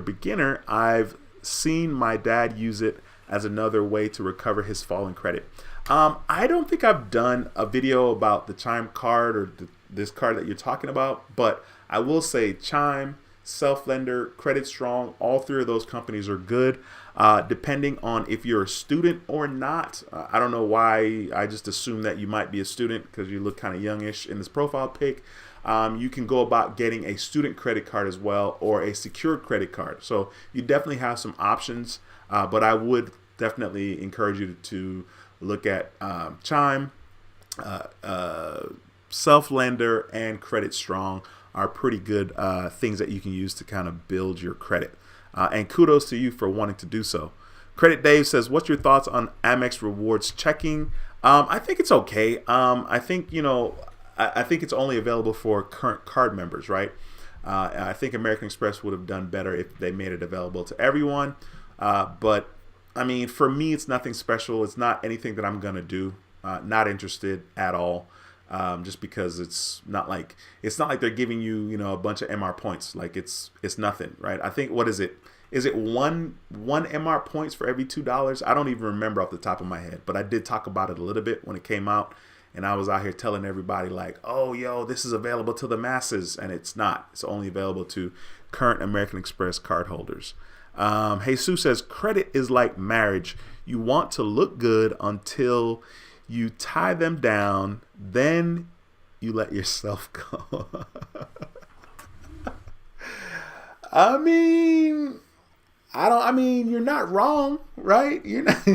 beginner, I've seen my dad use it as another way to recover his fallen credit. I don't think I've done a video about the Chime card or this card that you're talking about, but I will say Chime, Self-Lender, Credit Strong, all 3 of those companies are good, depending on if you're a student or not. I don't know why I just assume that you might be a student because you look kind of youngish in this profile pic. You can go about getting a student credit card as well, or a secured credit card. So you definitely have some options, but I would definitely encourage you to look at Chime, Self-Lender, and Credit Strong are pretty good things that you can use to kind of build your credit. And kudos to you for wanting to do so. Credit Dave says, what's your thoughts on Amex Rewards checking? I think it's okay. I think it's only available for current card members, right? I think American Express would have done better if they made it available to everyone. But I mean, for me, it's nothing special. It's not anything that I'm going to do. Not interested at all. Just because it's not like they're giving you, a bunch of MR points. Like it's nothing, right? I think, what is it? Is it one MR points for every $2? I don't even remember off the top of my head, but I did talk about it a little bit when it came out. And I was out here telling everybody like, oh, yo, this is available to the masses. And it's not. It's only available to current American Express card holders. Jesus says credit is like marriage. You want to look good until you tie them down, then you let yourself go. I mean, you're not wrong, right? You're not.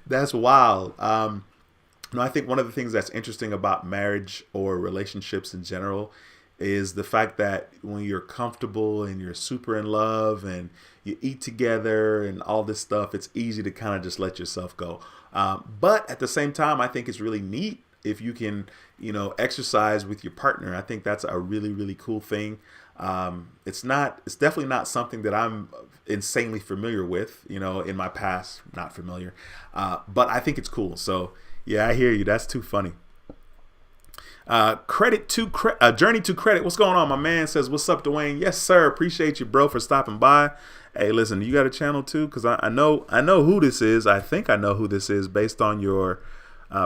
That's wild. No, I think one of the things that's interesting about marriage or relationships in general is the fact that when you're comfortable and you're super in love and you eat together and all this stuff, it's easy to kind of just let yourself go. But at the same time, I think it's really neat if you can, exercise with your partner. I think that's a really, really cool thing. It's definitely not something that I'm insanely familiar with, in my past, not familiar. But I think it's cool. So yeah, I hear you. That's too funny. Journey to Credit. What's going on? My man says, what's up, Dwayne? Yes, sir. Appreciate you, bro, for stopping by. Hey, listen, you got a channel too? Because I know who this is. I think I know who this is based on your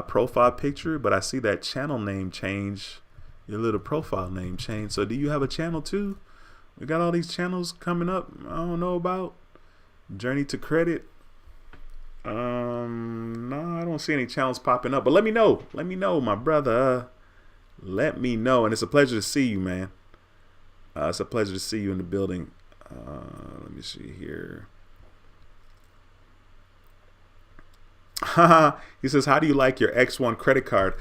profile picture, but I see that channel name change, your little profile name change. So do you have a channel too? We got all these channels coming up I don't know about. Journey to Credit. No, I don't see any channels popping up, but let me know, my brother. Let me know. And it's a pleasure to see you, man. It's a pleasure to see you in the building. Let me see here. He says, how do you like your X1 credit card?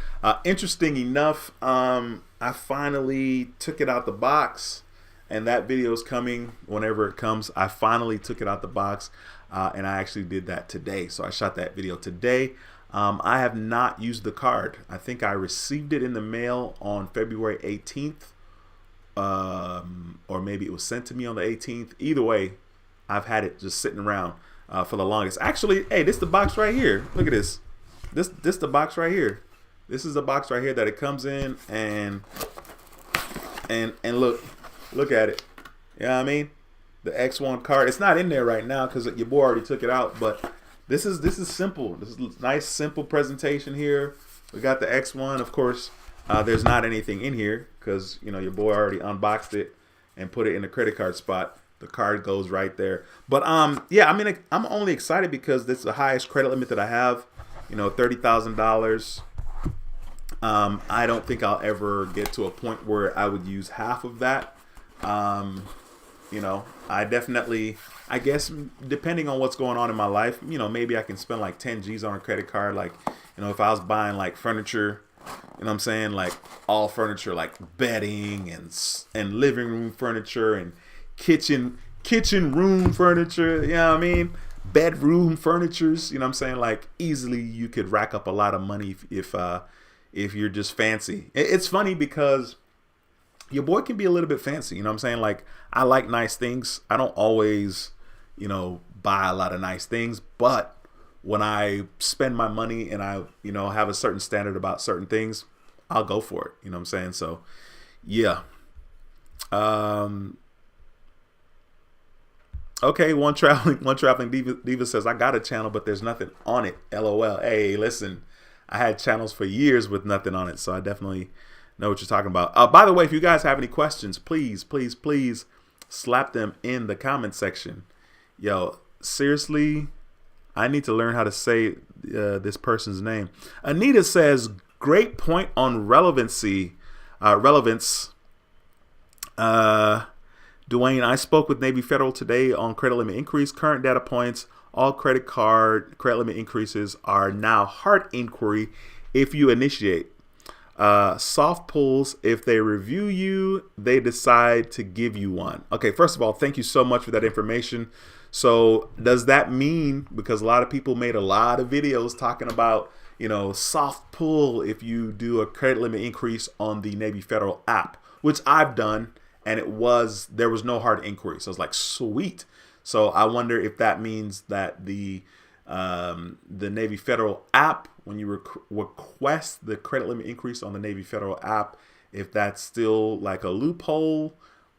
Interesting enough, I finally took it out the box, and that video is coming whenever it comes. I finally took it out the box, and I actually did that today. So I shot that video today. I have not used the card. I think I received it in the mail on February 18th, or maybe it was sent to me on the 18th. Either way, I've had it just sitting around for the longest. Actually, hey, this is the box right here. Look at this. This the box right here. This is the box right here that it comes in, and look at it. You know what I mean? The X1 card. It's not in there right now because your boy already took it out, but this is simple. This is a nice, simple presentation here. We got the X1. Of course, there's not anything in here because, your boy already unboxed it and put it in the credit card spot. The card goes right there. But, yeah, I'm only excited because this is the highest credit limit that I have, $30,000. I don't think I'll ever get to a point where I would use half of that. I definitely, I guess, depending on what's going on in my life, maybe I can spend like 10 G's on a credit card. Like, if I was buying like furniture, what I'm saying? Like all furniture, like bedding and living room furniture and kitchen room furniture, bedroom furnitures, what I'm saying? Like easily you could rack up a lot of money if you're just fancy. It's funny because your boy can be a little bit fancy, what I'm saying? Like, I like nice things. I don't always, buy a lot of nice things, but when I spend my money and I, have a certain standard about certain things, I'll go for it. What I'm saying? So, yeah. Okay, one traveling diva says, I got a channel, but there's nothing on it. LOL. Hey, listen, I had channels for years with nothing on it, so I definitely know what you're talking about. By the way, if you guys have any questions, please slap them in the comment section. Yo, seriously, I need to learn how to say this person's name. Anita says, great point on relevance. Dwayne, I spoke with Navy Federal today on credit limit increase. Current data points, all credit limit increases are now hard inquiry if you initiate. Soft pulls, if they review you, they decide to give you one. Okay, first of all, thank you so much for that information. So does that mean, because a lot of people made a lot of videos talking about, soft pull if you do a credit limit increase on the Navy Federal app, which I've done, and there was no hard inquiry. So it's like, sweet. So I wonder if that means that the Navy Federal app, when you request the credit limit increase on the Navy Federal app, if that's still like a loophole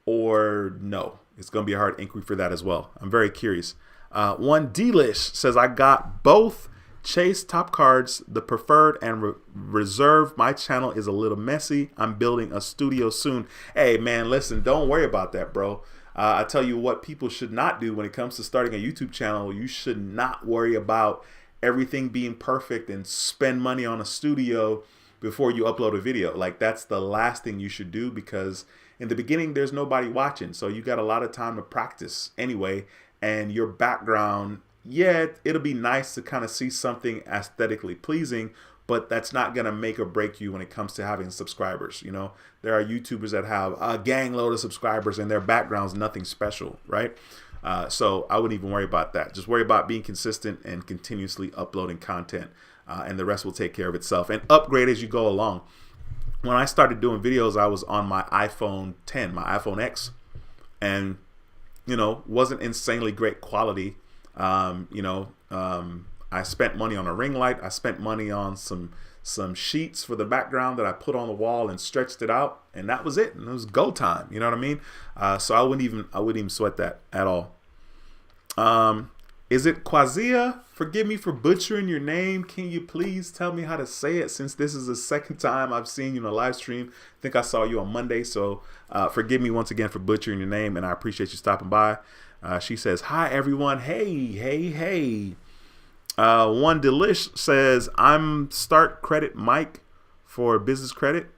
or no. It's going to be a hard inquiry for that as well. I'm very curious. One Delish says, I got both Chase top cards, the preferred and reserve. My channel is a little messy. I'm building a studio soon. Hey, man, listen, don't worry about that, bro. I tell you what people should not do when it comes to starting a YouTube channel. You should not worry about everything being perfect and spend money on a studio before you upload a video. Like, that's the last thing you should do, because in the beginning there's nobody watching, so you got a lot of time to practice anyway. And your background, yeah, it'll be nice to kind of see something aesthetically pleasing, but that's not gonna make or break you when it comes to having subscribers. You know, there are YouTubers that have a gang load of subscribers and their background's nothing special, right? So I wouldn't even worry about that. Just worry about being consistent and continuously uploading content, and the rest will take care of itself. And upgrade as you go along. When I started doing videos, I was on my iPhone 10, my iPhone X, and you know, wasn't insanely great quality. I spent money on a ring light. I spent money on some sheets for the background that I put on the wall and stretched it out, and that was it. And it was go time. You know what I mean? So I wouldn't even sweat that at all. Is it Quazia? Forgive me for butchering your name. Can you please tell me how to say it, since this is the second time I've seen you in a live stream? I think I saw you on Monday, so forgive me once again for butchering your name, and I appreciate you stopping by. She says, hi, everyone. Hey. One Delish says, I'm Start Credit Mike for business credit.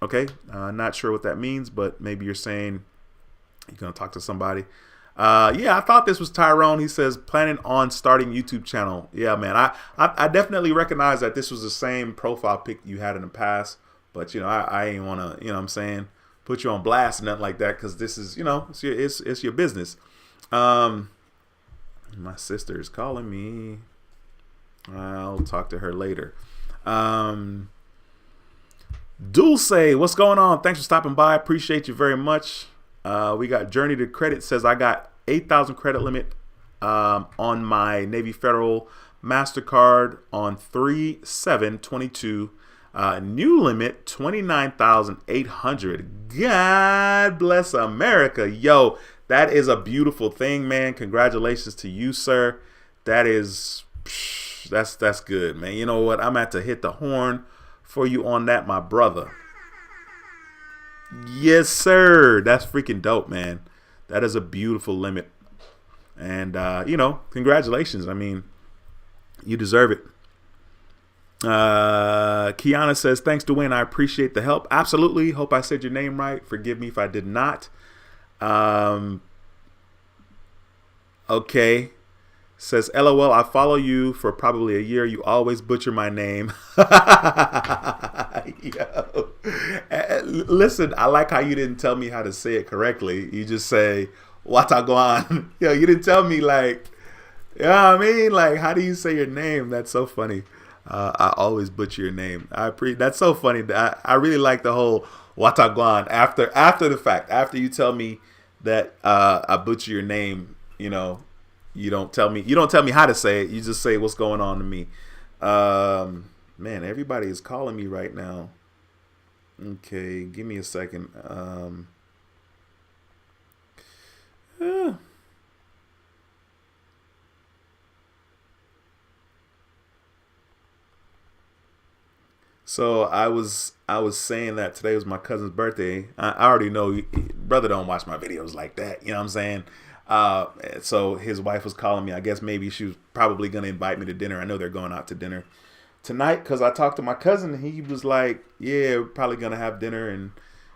Okay, not sure what that means, but maybe you're saying you're going to talk to somebody. Yeah, I thought this was Tyrone. He says, planning on starting YouTube channel. Yeah, man, I definitely recognize that this was the same profile pic you had in the past, but you know, I ain't want to, you know what I'm saying, put you on blast and nothing like that, because this is, you know, it's your business. My sister is calling me. I'll talk to her later. Dulce, what's going on? Thanks for stopping by. Appreciate you very much. We got Journey to Credit says, I got 8,000 credit limit on my Navy Federal MasterCard on 3/7/22. New limit 29,800. God bless America. Yo, that is a beautiful thing, man. Congratulations to you, sir. That is, that's good, man. You know what? I'm at to hit the horn for you on that, my brother. Yes, sir. That's freaking dope, man. That is a beautiful limit. And, you know, congratulations. I mean, you deserve it. Kiana says, thanks, Dwayne. I appreciate the help. Absolutely. Hope I said your name right. Forgive me if I did not. Okay. Says, LOL, I follow you for probably a year. You always butcher my name. Yo. Listen, I like how you didn't tell me how to say it correctly. You just say, Wataguan. Yo, you didn't tell me, like, you know what I mean? Like, how do you say your name? That's so funny. I always butcher your name. That's so funny. I really like the whole Wataguan after the fact. After you tell me that I butcher your name, you know, you don't tell me how to say it. You just say what's going on to me. Man, everybody is calling me right now. Okay, give me a second. So I was saying that today was my cousin's birthday. I already know brother don't watch my videos like that. You know what I'm saying? So his wife was calling me. I guess maybe she was probably going to invite me to dinner. I know they're going out to dinner tonight, because I talked to my cousin and he was like, yeah, we're probably going to have dinner and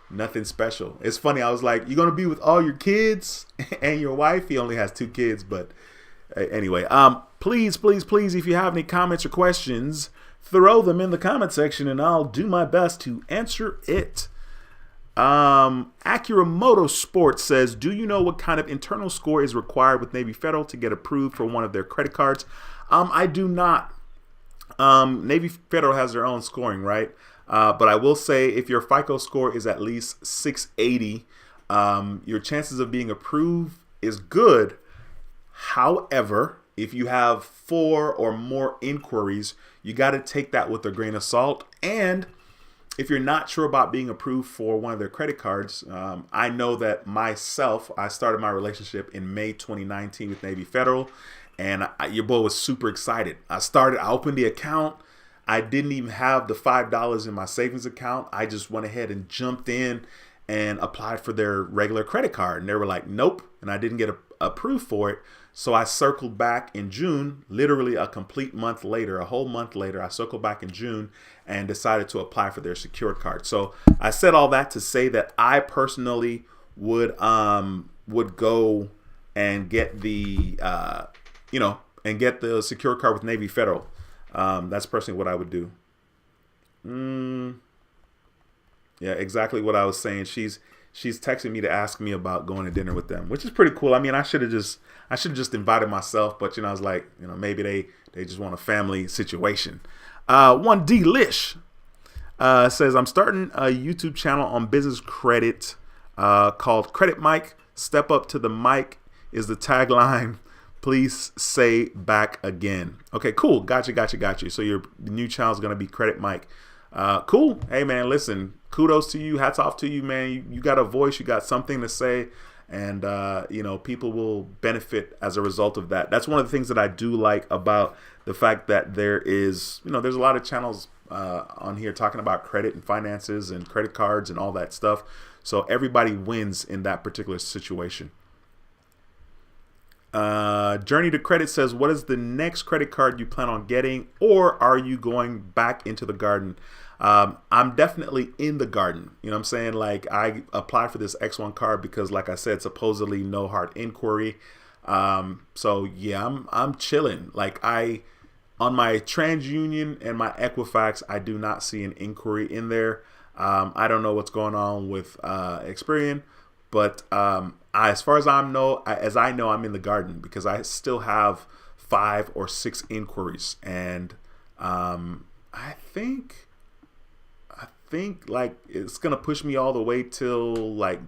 nothing special. It's funny. I was like, you're going to be with all your kids and your wife? He only has 2 kids, but anyway, please, if you have any comments or questions, throw them in the comment section and I'll do my best to answer it. Acura Motorsport says, do you know what kind of internal score is required with Navy Federal to get approved for one of their credit cards? I do not. Navy Federal has their own scoring, right? But I will say, if your FICO score is at least 680, your chances of being approved is good. However, if you have 4 or more inquiries, you got to take that with a grain of salt. And if you're not sure about being approved for one of their credit cards, I know that myself, I started my relationship in May 2019 with Navy Federal, and your boy was super excited. I opened the account. I didn't even have the $5 in my savings account. I just went ahead and jumped in and applied for their regular credit card. And they were like, nope. And I didn't get approved for it. So I circled back in June, literally a complete month later, a whole month later. I circled back in June and decided to apply for their secured card. So I said all that to say that I personally would go and get the get the secured card with Navy Federal. That's personally what I would do. Yeah, exactly what I was saying. She's texting me to ask me about going to dinner with them, which is pretty cool. I mean, I should have just invited myself, but I was like, maybe they just want a family situation. 1D Lish says, I'm starting a YouTube channel on business credit called Credit Mike. Step up to the mic is the tagline. Please say back again. Okay, cool. Got you. So your new channel is going to be Credit Mike. Cool. Hey, man, listen, kudos to you. Hats off to you, man. You got a voice. You got something to say. And, people will benefit as a result of that. That's one of the things that I do like about the fact that there is, there's a lot of channels on here talking about credit and finances and credit cards and all that stuff. So everybody wins in that particular situation. Journey to Credit says, what is the next credit card you plan on getting, or are you going back into the garden? I'm definitely in the garden. You know what I'm saying? Like, I applied for this X1 card because, like I said, supposedly no hard inquiry. So yeah, I'm chilling. Like, on my TransUnion and my Equifax, I do not see an inquiry in there. I don't know what's going on with Experian, but as far as I know, I'm in the garden because I still have 5 or 6 inquiries, and I think like it's gonna push me all the way till like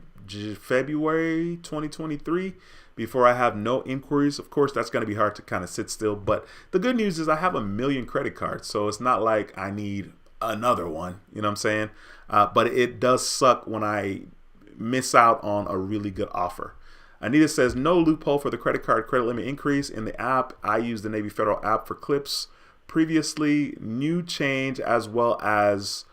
February 2023 before I have no inquiries. Of course, that's gonna be hard to kind of sit still, but the good news is I have 1 million credit cards, so it's not like I need another one. You know what I'm saying? But it does suck when I miss out on a really good offer. Anita says, no loophole for the credit card credit limit increase in the app. I use the Navy Federal app for clips previously. New change, as well as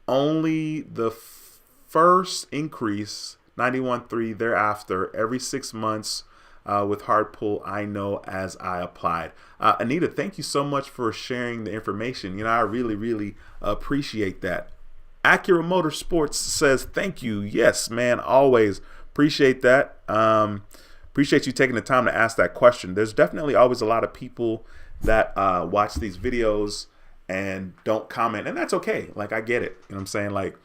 only the first increase, 91.3 thereafter, every 6 months with hard pull. I know as I applied. Anita, thank you so much for sharing the information. I really, really appreciate that. Acura Motorsports says, thank you. Yes, man, always appreciate that. Appreciate you taking the time to ask that question. There's definitely always a lot of people that watch these videos and don't comment, and that's okay. Like, I get it. You know what I'm saying? Like,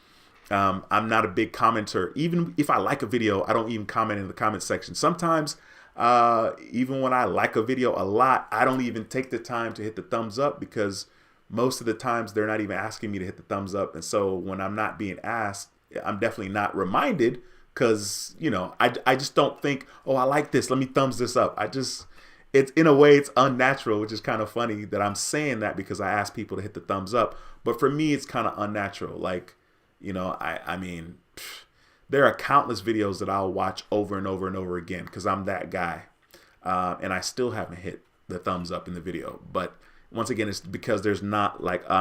I'm not a big commenter. Even if I like a video, I don't even comment in the comment section. Sometimes, even when I like a video a lot, I don't even take the time to hit the thumbs up, because most of the times they're not even asking me to hit the thumbs up. And so when I'm not being asked, I'm definitely not reminded, because, I just don't think, oh, I like this, let me thumbs this up. It's in a way, it's unnatural, which is kind of funny that I'm saying that because I ask people to hit the thumbs up. But for me, it's kind of unnatural. Like, I mean, there are countless videos that I'll watch over and over and over again because I'm that guy. And I still haven't hit the thumbs up in the video. But once again, it's because I'm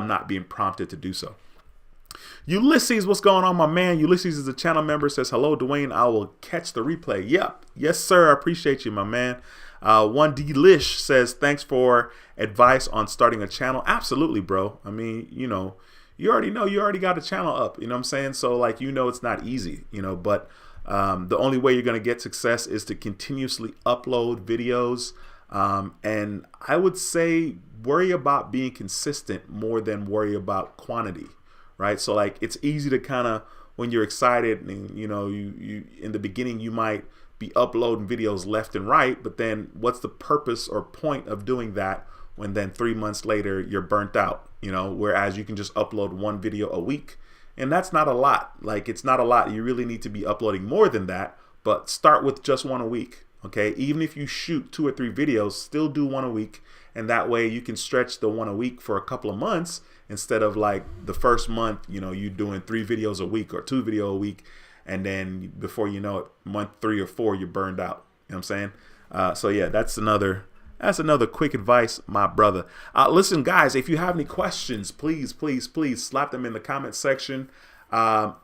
not being prompted to do so. Ulysses, what's going on, my man? Ulysses is a channel member, says, hello, Dwayne. I will catch the replay. Yep. Yes, sir. I appreciate you, my man. 1D Lish says, thanks for advice on starting a channel. Absolutely, bro. I mean, you already got a channel up. You know what I'm saying? So, like, it's not easy, but the only way you're going to get success is to continuously upload videos. And I would say worry about being consistent more than worry about quantity, right? So, like, it's easy to kind of, when you're excited and, you in the beginning, you might be uploading videos left and right, but then what's the purpose or point of doing that when then 3 months later you're burnt out, whereas you can just upload 1 video a week, and that's not a lot. Like, it's not a lot. You really need to be uploading more than that, but start with just 1 a week. Okay, even if you shoot 2 or 3 videos, still do 1 a week, and that way you can stretch the 1 a week for a couple of months instead of like the first month, you doing 3 videos a week or 2 videos a week, and then before you know it, month 3 or 4, you're burned out. You know what I'm saying? So yeah, that's another quick advice, my brother. Listen, guys, if you have any questions, please slap them in the comment section.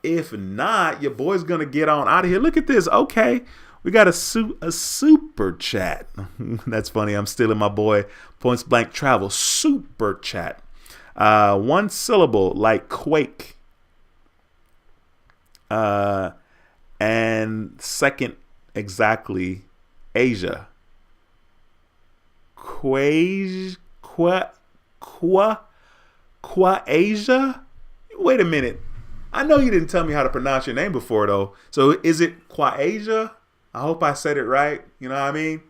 If not, your boy's gonna get on out of here. Look at this. Okay, we got a super chat. That's funny. I'm stealing my boy Points Blank Travel super chat. One syllable like quake. And second exactly Asia. Asia? Wait a minute. I know you didn't tell me how to pronounce your name before, though. So is it Asia? I hope I said it right. You know what I mean?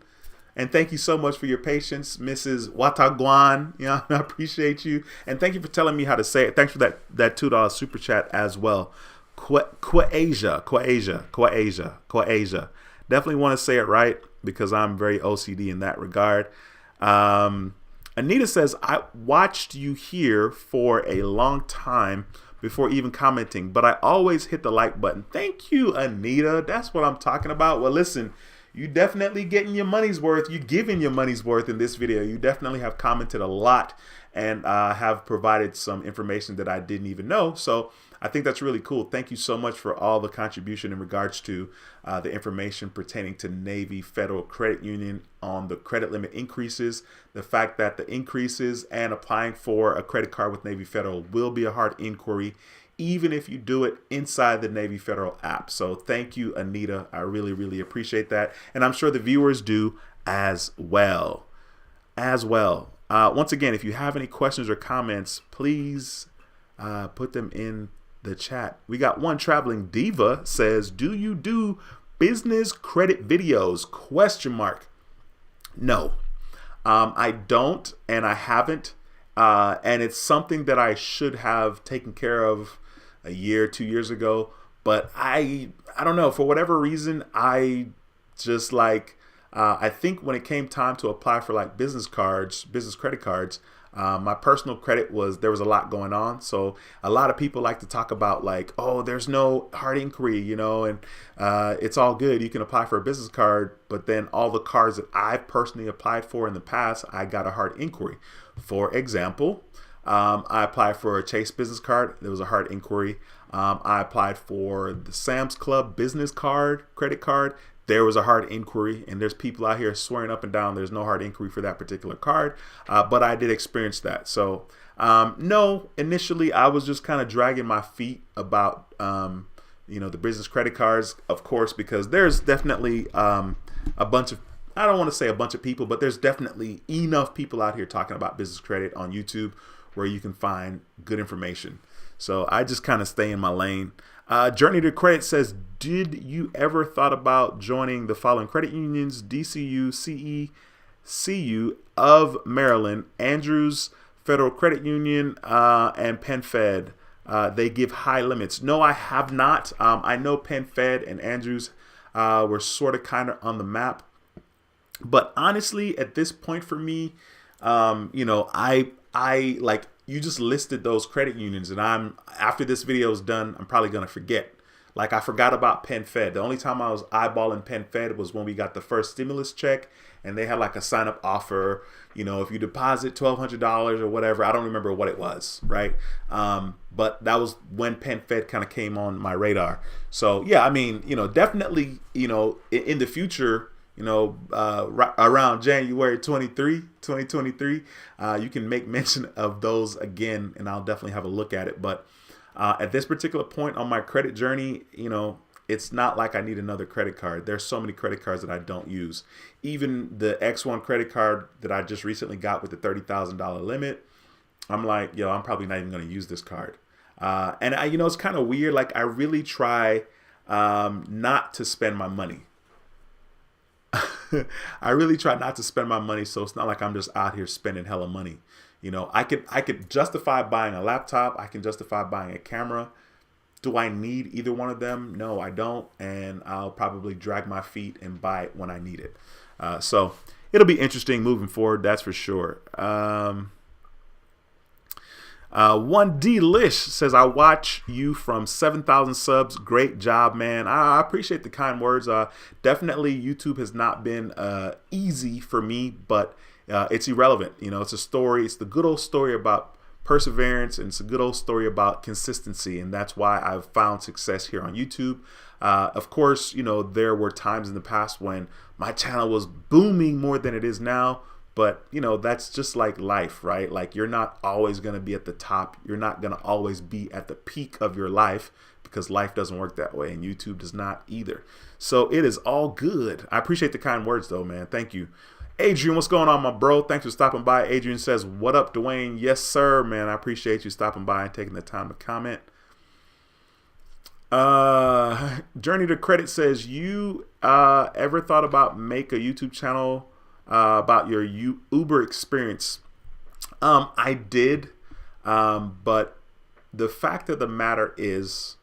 And thank you so much for your patience, Mrs. Wataguan. You know, I appreciate you. And thank you for telling me how to say it. Thanks for that $2 super chat as well. Asia. Definitely want to say it right because I'm very OCD in that regard. Anita says, I watched you here for a long time before even commenting, but I always hit the like button. Thank you, Anita. That's what I'm talking about. Well, listen, you definitely getting your money's worth. You're giving your money's worth in this video. You definitely have commented a lot and have provided some information that I didn't even know. So I think that's really cool. Thank you so much for all the contribution in regards to the information pertaining to Navy Federal Credit Union on the credit limit increases, the fact that the increases and applying for a credit card with Navy Federal will be a hard inquiry, even if you do it inside the Navy Federal app. So thank you, Anita. I really, really appreciate that. And I'm sure the viewers do as well. Once again, if you have any questions or comments, please put them in the chat. We got one traveling diva says, do you do business credit videos? ? No, I don't, and I haven't. And it's something that I should have taken care of a year, 2 years ago. But I don't know, for whatever reason, I just I think when it came time to apply for like business credit cards, my personal credit there was a lot going on. So a lot of people like to talk about like, oh, there's no hard inquiry, you know, and it's all good. You can apply for a business card, but then all the cards that I've personally applied for in the past, I got a hard inquiry. For example, I applied for a Chase business card. There was a hard inquiry. I applied for the Sam's Club business credit card. There was a hard inquiry, and there's people out here swearing up and down there's no hard inquiry for that particular card, but I did experience that. So no, initially I was just kind of dragging my feet about the business credit cards, of course, because there's definitely a bunch of, I don't want to say a bunch of people, but there's definitely enough people out here talking about business credit on YouTube where you can find good information. So I just kind of stay in my lane. Journey to Credit says, did you ever thought about joining the following credit unions: DCU, CE, CU of Maryland, Andrews Federal Credit Union, and PenFed? They give high limits. No, I have not. I know PenFed and Andrews were sort of kind of on the map. But honestly, at this point for me, I like, you just listed those credit unions, and after this video is done, I'm probably going to forget. Like, I forgot about PenFed. The only time I was eyeballing PenFed was when we got the first stimulus check, and they had like a sign up offer, if you deposit $1,200 or whatever. I don't remember what it was, right? But that was when PenFed kind of came on my radar. So yeah, I mean, definitely, in the future, around January 2023, you can make mention of those again, and I'll definitely have a look at it. But at this particular point on my credit journey, it's not like I need another credit card. There's so many credit cards that I don't use. Even the X1 credit card that I just recently got with the $30,000 limit, I'm like, I'm probably not even going to use this card. And it's kind of weird. Like, I really try not to spend my money. I really try not to spend my money, so it's not like I'm just out here spending hella money. I could justify buying a laptop. I can justify buying a camera. Do I need either one of them? No, I don't, and I'll probably drag my feet and buy it when I need it. So it'll be interesting moving forward, that's for sure. 1D-Lish says, I watch you from 7,000 subs. Great job, man. I appreciate the kind words. Definitely YouTube has not been easy for me, but it's irrelevant. It's a story. It's the good old story about perseverance, and it's a good old story about consistency. And that's why I've found success here on YouTube. Of course, you know, there were times in the past when my channel was booming more than it is now. But, you know, that's just like life, right? Like, you're not always going to be at the top. You're not going to always be at the peak of your life, because life doesn't work that way, and YouTube does not either. So it is all good. I appreciate the kind words, though, man. Thank you. Adrian, what's going on, my bro? Thanks for stopping by. Adrian says, what up, Dwayne? Yes, sir, man. I appreciate you stopping by and taking the time to comment. Journey to Credit says, you ever thought about make a YouTube channel about your Uber experience? I did, but the fact of the matter is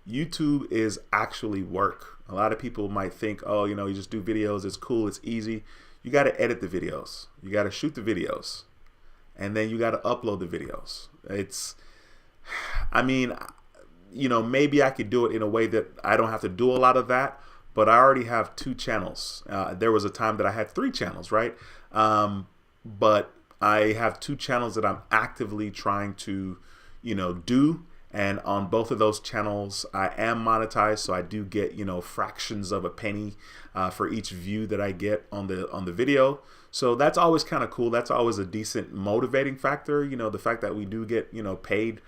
YouTube is actually work. A lot of people might think, oh, you know, you just do videos, it's cool, it's easy. You got to edit the videos, you got to shoot the videos, and then you got to upload the videos. I mean, you know, maybe I could do it in a way that I don't have to do a lot of that, but I already have 2 channels. There was a time that I had 3 channels, right? But I have 2 channels that I'm actively trying to, you know, do. And on both of those channels, I am monetized, so I do get, you know, fractions of a penny for each view that I get on the video. So that's always kind of cool. That's always a decent motivating factor, you know, the fact that we do get, you know, paid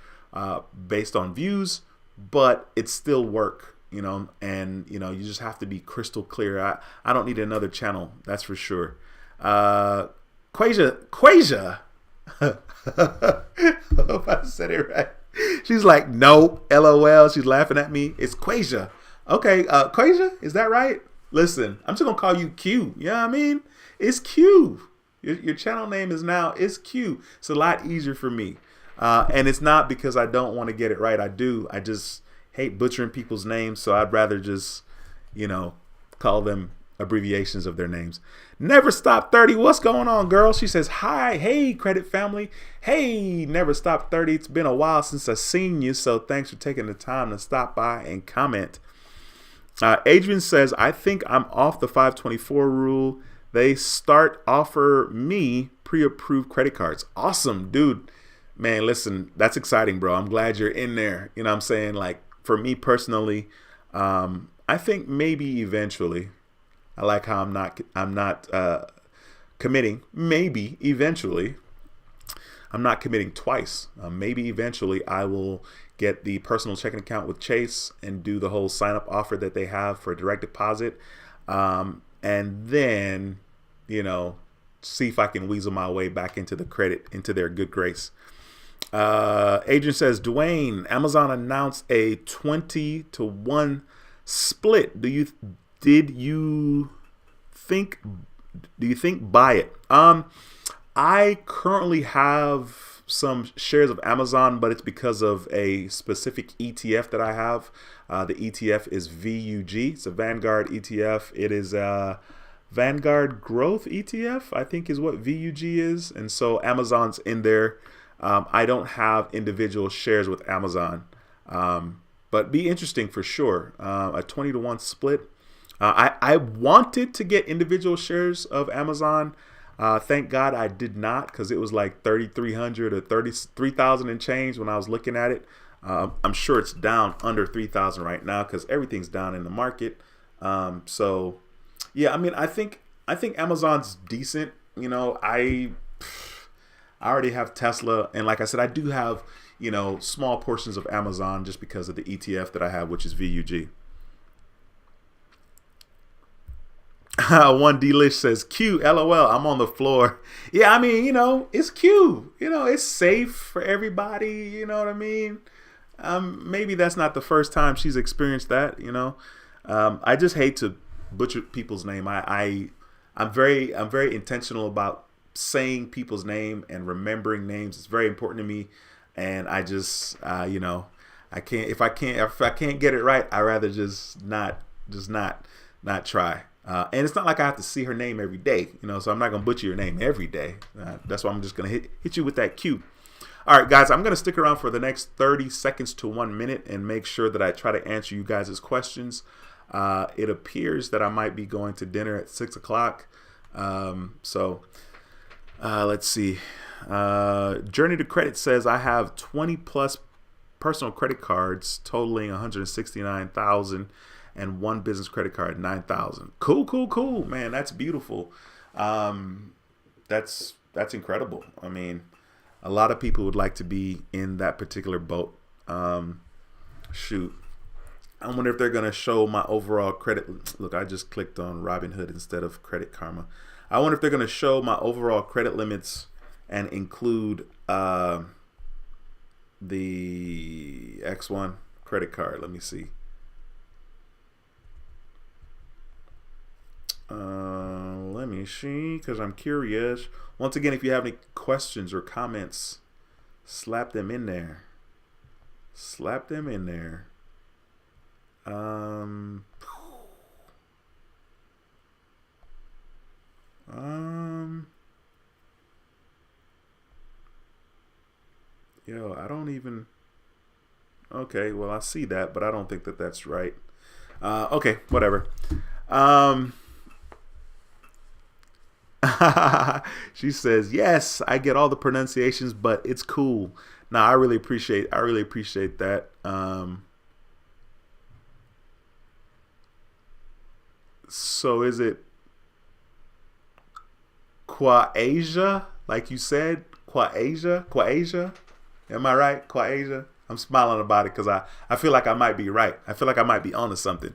based on views, but it's still work, you know, and, you know, you just have to be crystal clear. I don't need another channel, that's for sure. Quasia. I hope I said it right. She's like, nope, LOL. She's laughing at me. It's Quasia. Okay, Quasia, is that right? Listen, I'm just gonna call you Q. You know what I mean? It's Q. Your channel name is now It's Q. It's a lot easier for me. And it's not because I don't want to get it right. I do. I just hate butchering people's names, so I'd rather just, you know, call them abbreviations of their names. Never Stop 30, what's going on, girl? She says, hi, hey, credit family. Hey, Never Stop 30, it's been a while since I've seen you, so thanks for taking the time to stop by and comment. Adrian says, I think I'm off the 524 rule. They offer me pre-approved credit cards. Awesome, dude. Man, listen, that's exciting, bro. I'm glad you're in there. You know what I'm saying? Like, for me personally, I think maybe eventually. I like how I'm not committing. Maybe eventually. I'm not committing twice. Maybe eventually I will get the personal checking account with Chase and do the whole sign up offer that they have for direct deposit. And then, you know, see if I can weasel my way back into the credit, into their good grace. Adrian says, Dwayne, Amazon announced a 20-to-1 split. Do you think buy it? I currently have some shares of Amazon, but it's because of a specific ETF that I have. The ETF is VUG. It's a Vanguard ETF. It is a Vanguard Growth ETF, I think is what VUG is. And so Amazon's in there. I don't have individual shares with Amazon, but be interesting for sure. A 20-to-1 split. I wanted to get individual shares of Amazon. Thank God I did not, because it was like 3,300 or 33,000 and change when I was looking at it. I'm sure it's down under 3,000 right now because everything's down in the market. So yeah, I mean, I think Amazon's decent. You know, I already have Tesla, and like I said, I do have, you know, small portions of Amazon just because of the ETF that I have, which is VUG. 1Dlish says, Q, LOL, I'm on the floor. Yeah, I mean, you know, it's Q. You know, it's safe for everybody. You know what I mean? Maybe that's not the first time she's experienced that, you know. I just hate to butcher people's name. I'm very intentional about saying people's name and remembering names. It's very important to me. And I just, you know, if I can't get it right, I rather just not try. And it's not like I have to see her name every day, you know, so I'm not going to butcher your name every day. That's why I'm just going to hit you with that cue. All right, guys, I'm going to stick around for the next 30 seconds to 1 minute and make sure that I try to answer you guys' questions. It appears that I might be going to dinner at 6 o'clock. So let's see. Journey to Credit says I have 20 plus personal credit cards totaling 169,000 and one business credit card 9,000. Cool, cool, cool, man. That's beautiful. That's incredible. I mean, a lot of people would like to be in that particular boat. Shoot. I wonder if they're going to show my overall credit. Look, I just clicked on Robinhood instead of Credit Karma. I wonder if they're going to show my overall credit limits and include the X1 credit card. Let me see. Let me see, because I'm curious. Once again, if you have any questions or comments, slap them in there. Slap them in there. Yo, I don't even. Okay, well, I see that, but I don't think that that's right. Okay, whatever. She says, yes, I get all the pronunciations, but it's cool. Now, I really appreciate that. So is it Quasia, like you said? Quasia? Am I right? Quasia? I'm smiling about it because I feel like I might be right. I feel like I might be onto something.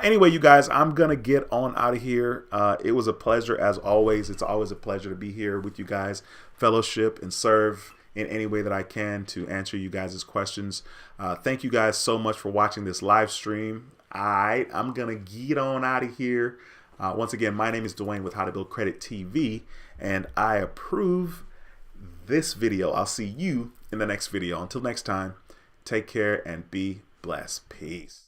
Anyway, you guys, I'm going to get on out of here. It was a pleasure as always. It's always a pleasure to be here with you guys, fellowship and serve in any way that I can to answer you guys' questions. Thank you guys so much for watching this live stream. I'm going to get on out of here. Once again, my name is Dwayne with How to Build Credit TV, and I approve this video. I'll see you in the next video. Until next time, take care and be blessed. Peace.